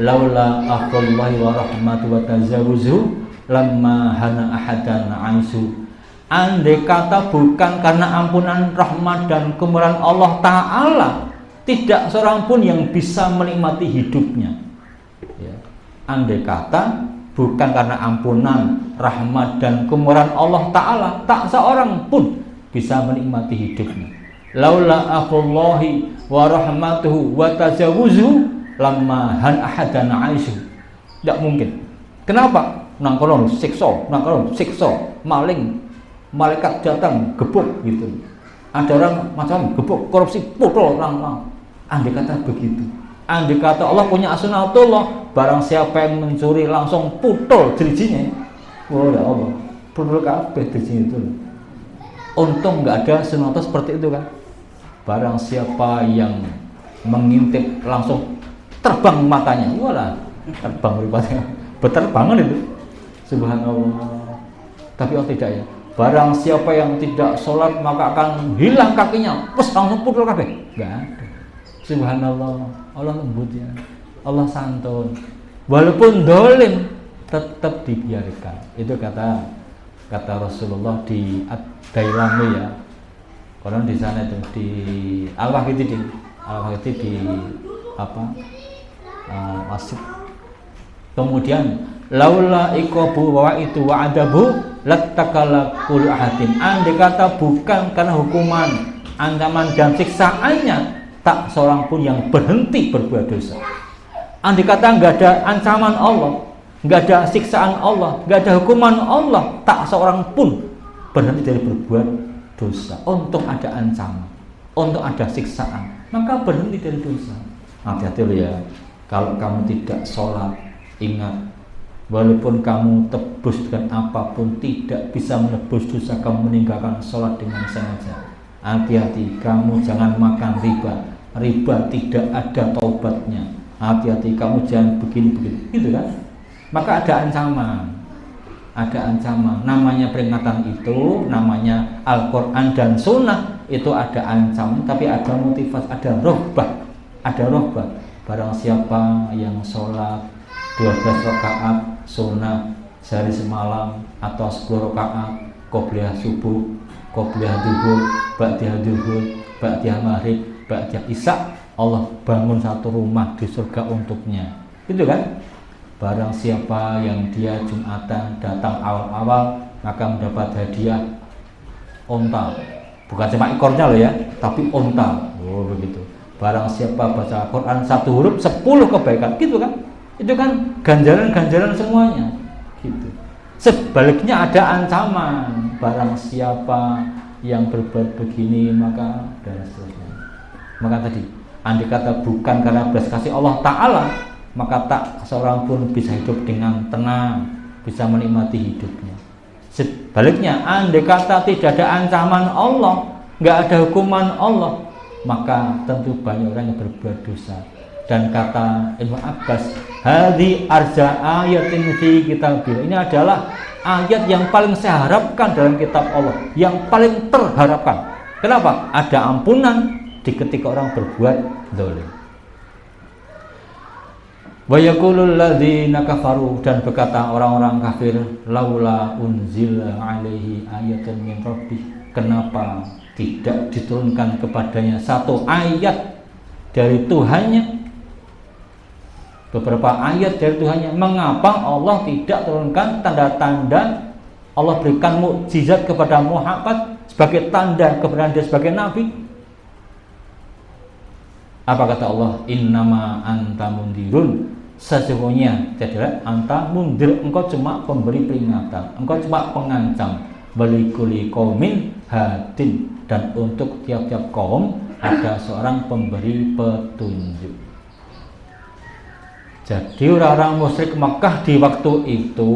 laula afullahi wa rahmatu wa tazawuzu lamma hana ahadan aisu. Andai kata bukan karena ampunan, rahmat dan kemurahan Allah Ta'ala, tidak seorang pun yang bisa menikmati hidupnya. Ya. Andai kata bukan karena ampunan, rahmat dan kemurahan Allah Ta'ala, tak seorang pun bisa menikmati hidupnya. Laula afullahi wa rahmatuhu wa tazawuzu lamma han ahadan aisu. Tidak mungkin. Kenapa? Nangkolon siksa, maling, malaikat datang gebuk gitu. Ada orang macam gebuk, korupsi, putol orang. Andai kata begitu, andai kata Allah punya sunatullah, barang siapa yang mencuri langsung putol dirijinya. Oh ya Allah, putol kabeh dirijinya itu. Untung nggak ada sunatullah seperti itu kan. Barang siapa yang mengintip langsung terbang matanya, walah, terbang rupanya, berterbangan itu. Subhanallah. Tapi Allah tidak ya. Barang siapa yang tidak sholat maka akan hilang kakinya, terus langsung pukul kabeh. Enggak ada. Subhanallah. Allah lembut ya. Allah santun. Walaupun dolim tetap dibiarkan. Itu kata Rasulullah di Ad-Dailami ya. Kalau di sana itu di Al-Wahidi di masjid. Kemudian laula iqabu wa itu wa adabu lattakala kullu ahadin. Andai kata bukan karena hukuman, ancaman dan siksaannya, tak seorang pun yang berhenti berbuat dosa. Andai kata enggak ada ancaman Allah, enggak ada siksaan Allah, enggak ada hukuman Allah, tak seorang pun berhenti dari berbuat dosa. Untung ada ancaman, untung ada siksaan, maka berhenti dari dosa. Hati-hati loh ya. Kalau kamu tidak sholat, ingat, walaupun kamu tebus dengan apapun, tidak bisa menebus dosa kamu meninggalkan sholat dengan sengaja. Hati-hati, kamu jangan makan riba. Riba tidak ada taubatnya. Hati-hati, kamu jangan begini-begini, gitu kan? Maka ada ancaman. Ada ancaman. Namanya peringatan itu, namanya Al-Quran dan Sunnah, itu ada ancaman, tapi ada motivasi, ada rohbah. Ada rohbah. Barang siapa yang sholat 12 rakaat sunnah sehari semalam atau 10 rakaat qobliyah subuh, qobliyah duhur, ba'diyah duhur, ba'diyah maghrib, ba'diyah isya, Allah bangun satu rumah di surga untuknya. Gitu kan? Barang siapa yang dia Jumatan datang awal-awal maka mendapat hadiah onta. Bukan cuma ekornya loh ya, tapi onta. Oh begitu. Barang siapa baca Al-Quran 1 huruf 10 kebaikan, gitu kan? Itu kan ganjaran-ganjaran semuanya gitu. Sebaliknya ada ancaman, barang siapa yang berbuat begini maka dan seterusnya. Maka tadi andai kata bukan karena belas kasih Allah Ta'ala, maka tak seorang pun bisa hidup dengan tenang, bisa menikmati hidupnya. Sebaliknya andai kata tidak ada ancaman Allah, nggak ada hukuman Allah, maka tentu banyak orang yang berbuat dosa. Dan kata Ibnu Abbas, hadhi arja ayatin fi kitabil. Ini adalah ayat yang paling saya harapkan dalam kitab Allah, yang paling terharapkan. Kenapa? Ada ampunan di ketika orang berbuat zalim. Wa yaqulul ladzina kafaru, dan berkata orang-orang kafir, laula unzila alaihi ayatun min rabbih. Kenapa tidak diturunkan kepadanya satu ayat dari Tuhannya? Beberapa ayat dari Tuhannya. Mengapa Allah tidak turunkan tanda-tanda, Allah berikan mukjizat kepada Muhammad sebagai tanda kebenaran dia sebagai nabi? Apa kata Allah? Innama anta mundirun. Sesungguhnya jadilah anta mundir, engkau cuma pemberi peringatan, engkau cuma pengancam. walikuli qaumin hadin, dan untuk tiap-tiap kaum ada seorang pemberi petunjuk. Jadi orang-orang musyrik Mekah di waktu itu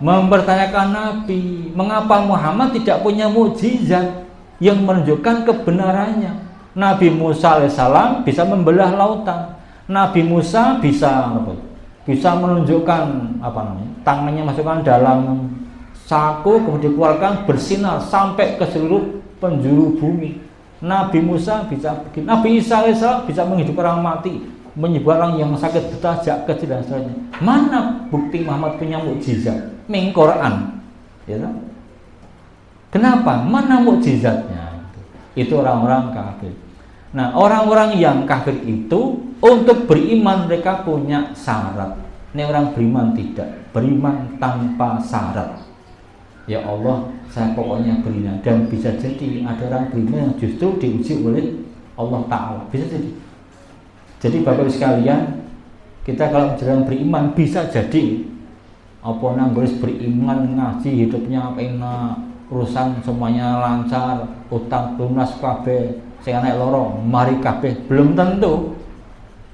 mempertanyakan Nabi, mengapa Muhammad tidak punya mukjizat yang menunjukkan kebenarannya. Nabi Musa alaihissalam bisa membelah lautan, Nabi Musa bisa menunjukkan tangannya masukkan dalam saku kemudian dikeluarkan bersinar sampai ke seluruh penjuru bumi. Nabi Musa bisa begini, Nabi Isa alaihissalam bisa menghidupkan orang mati, menyembuhkan orang yang sakit buta, kecil dan seterusnya. Mana bukti Muhammad punya mukjizat? Ming Quran, ya kan? Kenapa? Mana mukjizatnya? Itu orang-orang kafir. Nah, orang-orang yang kafir itu untuk beriman mereka punya syarat. Ini orang beriman tidak, beriman tanpa syarat. Ya Allah, saya pokoknya beriman. Dan bisa jadi ada orang beriman yang justru diuji oleh Allah Ta'ala. Bisa jadi. Jadi Bapak Ibu sekalian, kita kalau menjalankan beriman bisa jadi apa nangguris beriman, ngaji hidupnya enak, urusan semuanya lancar, utang lunas kabeh, sing anak loro mari kabeh, belum tentu.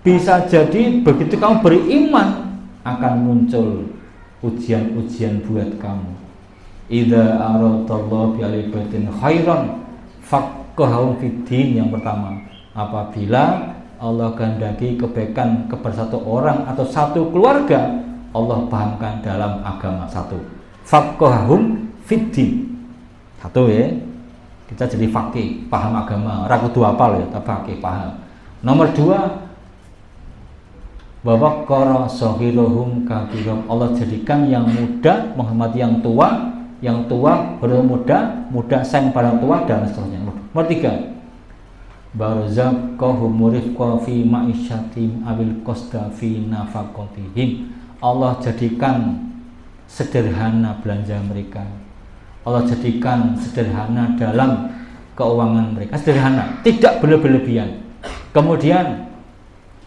Bisa jadi begitu kamu beriman akan muncul ujian-ujian buat kamu. Idza aradallahu bi alibatin khairan faqahum fiddin. Yang pertama, apabila Allah kehendaki kebaikan kepada satu orang atau satu keluarga, Allah pahamkan dalam agama. Satu, faqahum fiddin. Satu ya, kita jadi faqih, paham agama, ra kudu hafal ya, tapi faqih paham. Nomor dua, bahwa qara sahiruhum kabirum. Allah jadikan yang muda menghormati yang tua bermuda, muda sayang pada tua, dan seterusnya. Nomor tiga, barzaqahum rifqa fi ma'isyatim abil qasda fi nafaqatihim. Allah jadikan sederhana belanja mereka, Allah jadikan sederhana dalam keuangan mereka, sederhana, tidak berlebihan. Kemudian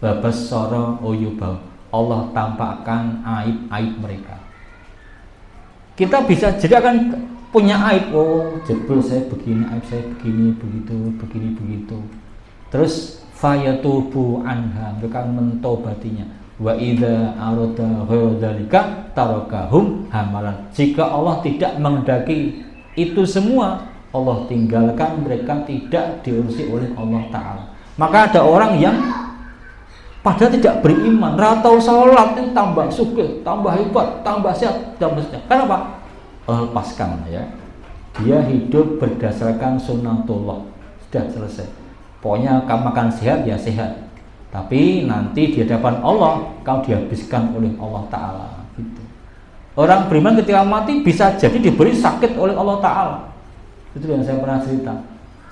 babassara uyubah, Allah tampakkan aib-aib mereka. Kita bisa jadi akan punya aib, oh jebul saya begini, aib saya begini, begitu. Terus fayatubu anha, mereka mentobatinya. Wa idza arada dzalika tarakahum hamalan. Jika Allah tidak menghendaki itu semua, Allah tinggalkan mereka, tidak diurusi oleh Allah Ta'ala. Maka ada orang yang padahal tidak beriman, ratau sholat, tambah sugih, tambah hebat, tambah sehat, tambah sehat. Kenapa? Allah lepaskan ya. Dia hidup berdasarkan sunnatullah. Sudah selesai. Pokoknya kamu makan sehat ya sehat. Tapi nanti di hadapan Allah kau dihabiskan oleh Allah Ta'ala gitu. Orang beriman ketika mati bisa jadi diberi sakit oleh Allah Ta'ala. Itu yang saya pernah cerita.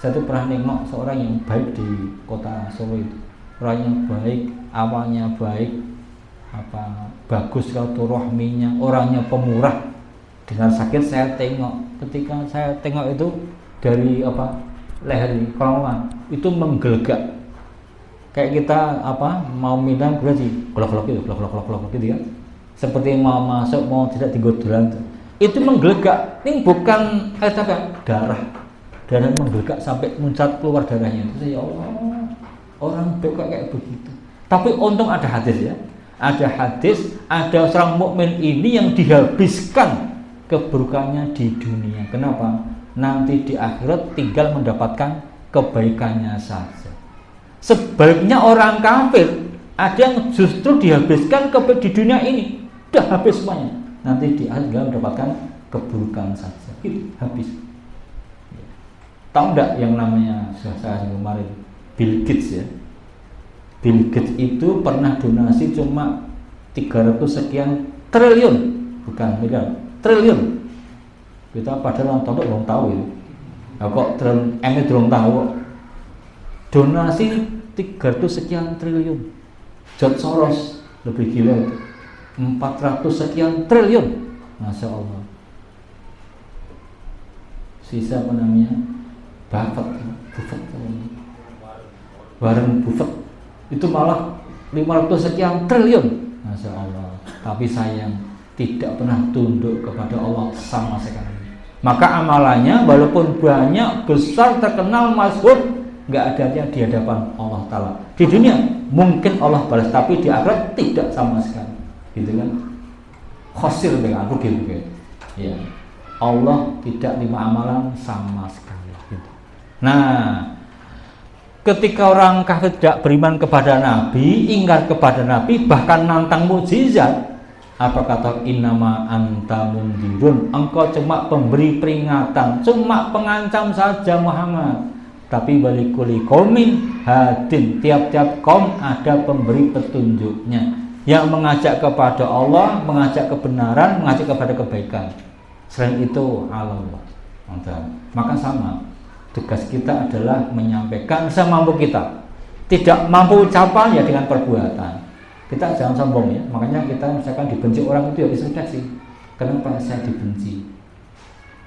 Saya tuh pernah nengok seorang yang baik di kota Solo itu. Orang yang baik, awalnya baik, bagus silaturahminya, orangnya pemurah. Dengan sakit saya tengok, ketika saya tengok itu dari leher kerongkongan itu menggelegak. Kayak kita mau minum glok-glok gitu ya. Seperti mau masuk, mau tidak digodolan. Itu menggelegak. Ini bukan darah. Darah menggelegak sampai muncat keluar darahnya. Itu ya Allah. Orang baik kayak begitu. Tapi untung ada hadis ya. Ada hadis, ada seorang mukmin ini yang dihabiskan keburukannya di dunia. Kenapa? Nanti di akhirat tinggal mendapatkan kebaikannya saja. Sebaliknya orang kafir, ada yang justru dihabiskan di dunia ini, udah habis semuanya. Nanti di akhirat tinggal mendapatkan keburukan saja. Itu habis. Tahu enggak yang namanya saya kemarin Bill Gates ya? Bill Gates itu pernah donasi cuma 300 sekian triliun, bukan miliar, triliun. Kita padahal orang belum tahu itu. Nah, kok triliun M itu belum tahu. Donasi 300 sekian triliun. George Soros lebih gila itu. 400 sekian triliun. Masya Allah. Sisa apa namanya? Buffett. Warren Buffett itu malah 500 sekian triliun. Masya Allah. Tapi sayang tidak pernah tunduk kepada Allah sama sekali. Maka amalannya walaupun banyak, besar, terkenal, masyhur, nggak ada artinya di hadapan Allah Ta'ala. Di dunia mungkin Allah balas, tapi di akhirat tidak sama sekali, gitu kan? Khosir dengan rugi gitu. Ya, Allah tidak terima amalan sama sekali. Gitu. Nah, ketika orang kafir tidak beriman kepada Nabi, ingkar kepada Nabi, bahkan nantang mukjizat, apa kata innama anta mundirun, engkau cuma pemberi peringatan, cuma pengancam saja Muhammad. Tapi balikuli qaumin hadin, tiap-tiap kaum ada pemberi petunjuknya yang mengajak kepada Allah, mengajak kebenaran, mengajak kepada kebaikan. Selain itu Allah. Maka sama, tugas kita adalah menyampaikan semampu kita. Tidak mampu ucapan ya dengan perbuatan. Kita jangan sombong ya. Makanya kita misalkan dibenci orang itu ya introspeksi. Kenapa saya dibenci?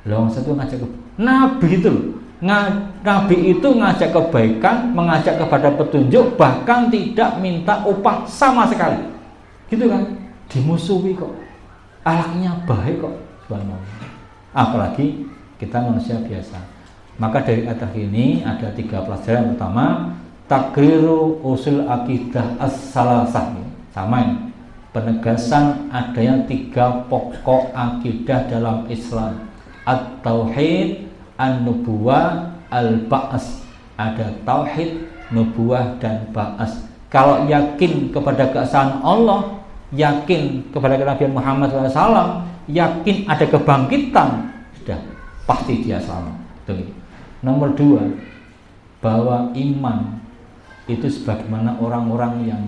Loh, satu ngajak ke Nabi itu loh. Nabi itu ngajak kebaikan, mengajak kepada petunjuk, bahkan tidak minta upah sama sekali. Gitu kan? Dimusuhi kok. Akhlaknya baik kok. Subhanallah. Apalagi kita manusia biasa. Maka dari ayat ini ada 3 pelajaran. Pertama, takriru usul akidah as-salasah. Sama ini. Penegasan adanya 3 pokok akidah dalam Islam. At-tauhid, an-nubuwah, al-ba'as. Ada tauhid, nubuwah dan ba'as. Kalau yakin kepada keesaan Allah, yakin kepada Nabi Muhammad SAW, yakin ada kebangkitan, sudah pasti dia selamat. Nomor 2, bahwa iman itu sebagaimana orang-orang yang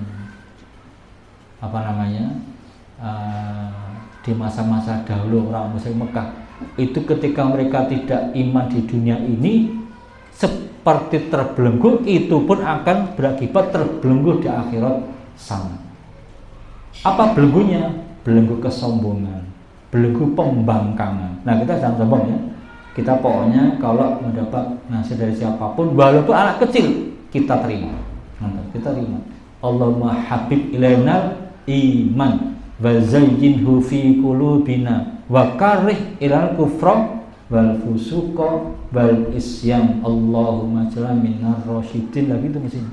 di masa-masa dahulu orang musyrik Mekah itu ketika mereka tidak iman di dunia ini seperti terbelenggu, itu pun akan berakibat terbelenggu di akhirat sana. Apa belenggunya? Belenggu kesombongan, belenggu pembangkangan. Nah, kita jangan sombong ya. Kita pokoknya kalau mendapat nasihat dari siapapun, walaupun anak kecil, kita terima. Kita terima. Allahumma habib ilainal iman wa zayyinhu fi qulubina wa karih ilal kufra wal fusuqa wal isyan. Allahumma ja'alna minar rasyidin. Lagi itu mestinya.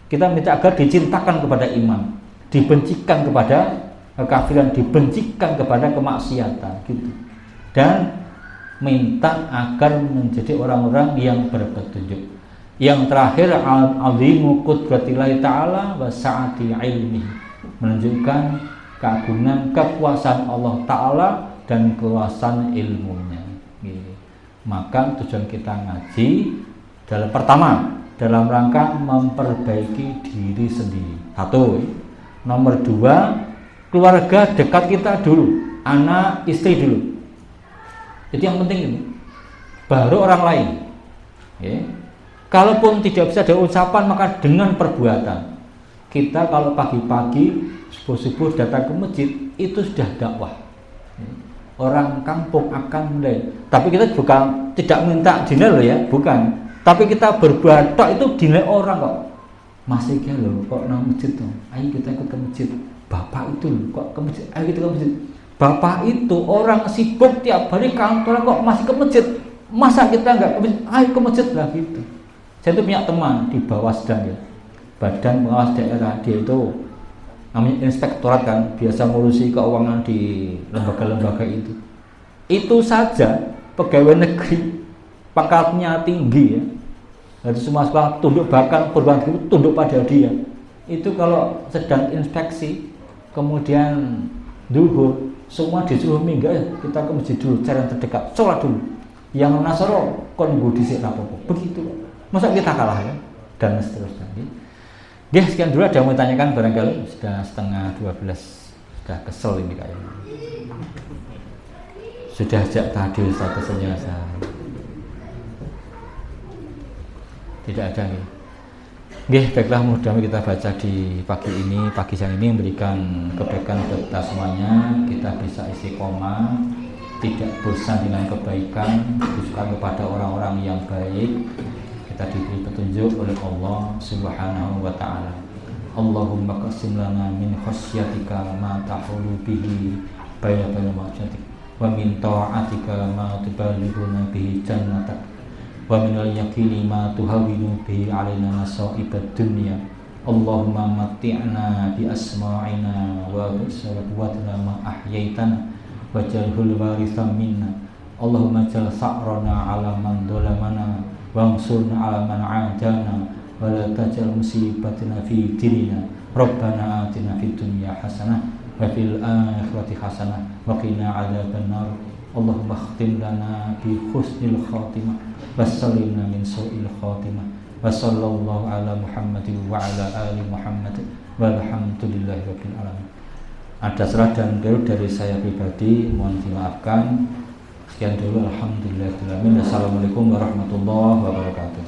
Kita minta agar dicintakan kepada iman, dibencikan kepada kekafiran, dibencikan kepada kemaksiatan gitu. Dan minta agar menjadi orang-orang yang berpetunjuk. Yang terakhir, azimu qudratillahi ta'ala wa sa'ati ilmi, menunjukkan keagungan kekuasaan Allah Ta'ala dan keluasan ilmunya. Maka tujuan kita ngaji dalam pertama, dalam rangka memperbaiki diri sendiri. 1. Nomor 2, keluarga dekat kita dulu, anak, istri dulu. Itu yang penting ini. Baru orang lain. Kalaupun tidak bisa dengan ucapan, maka dengan perbuatan. Kita kalau pagi-pagi subuh-subuh datang ke masjid, itu sudah dakwah. Orang kampung akan mulai. Tapi kita bukan tidak minta dinilai loh ya, bukan. Tapi kita berbuat itu dinilai orang kok. Masih kayak loh, kok nang masjid tuh. Ayo kita ikut ke masjid. Bapak itu loh, kok ke masjid. Ayo kita ke masjid. Bapak itu orang sibuk tiap hari kantor kok masih ke masjid. Masa kita enggak ke masjid? Ayo ke masjid lah gitu. Saya itu punya teman di Bawasda ya, Badan Pengawas Daerah. Dia itu namanya inspektorat kan, biasa ngurusi keuangan di lembaga-lembaga itu. Itu saja pegawai negeri pangkatnya tinggi ya, dari semua sekolah tunduk, bahkan perguruan tinggi tunduk pada dia. Itu kalau sedang inspeksi, kemudian duhur, semua disuruh minggir, kita ke masjid dulu, cara yang terdekat, sholat dulu. Yang nasoro kon budisi apa-apa, begitu. Masa kita kalah ya, dan seterusnya. Oke, sekian dulu. Ada yang mau tanyakan barangkali? Sudah setengah 12, sudah kesel ini kayaknya. Sudah sejak tadi saya keselnya saya. Tidak ada nih. Oke, baiklah, mudah-mudahan kita baca di pagi ini, pagi siang ini memberikan kebaikan untuk kita semuanya. Kita bisa istiqomah, tidak bosan dengan kebaikan, disukai kepada orang-orang yang baik. Kita diberi petunjuk oleh Allah Subhanahu wa ta'ala. Allahumma qasim lana min khasyatika ma tahulu bihi baina ma'syatik wa min ta'atika ma tuballighuna bihi jannatak wa minal yaqini ma tuhawwinu bihi 'alaina masa'ibad dunya. Allahumma matti'na bi asma'ina wa quwwatina ma ahyaitana waj'alhul waritha minna. Allahumma jal sa'rana 'ala man dhalamana wansurna 'ala man 'adana wa la taj'al musibatina fi dinina. Rabbana atina fid dunya hasanah wa fil akhirati hasanah wa qina 'adzabannar. Allahumma khtim lana bi husnil khatimah wa sallimna min su'il khatimah. Wa sallallahu ala Muhammadin wa ala ali Muhammad walhamdulillahi rabbil alamin. Ada salah dan keliru dari saya pribadi, mohon dimaafkan. Sekian dulu, alhamdulillah. Assalamualaikum warahmatullahi wabarakatuh.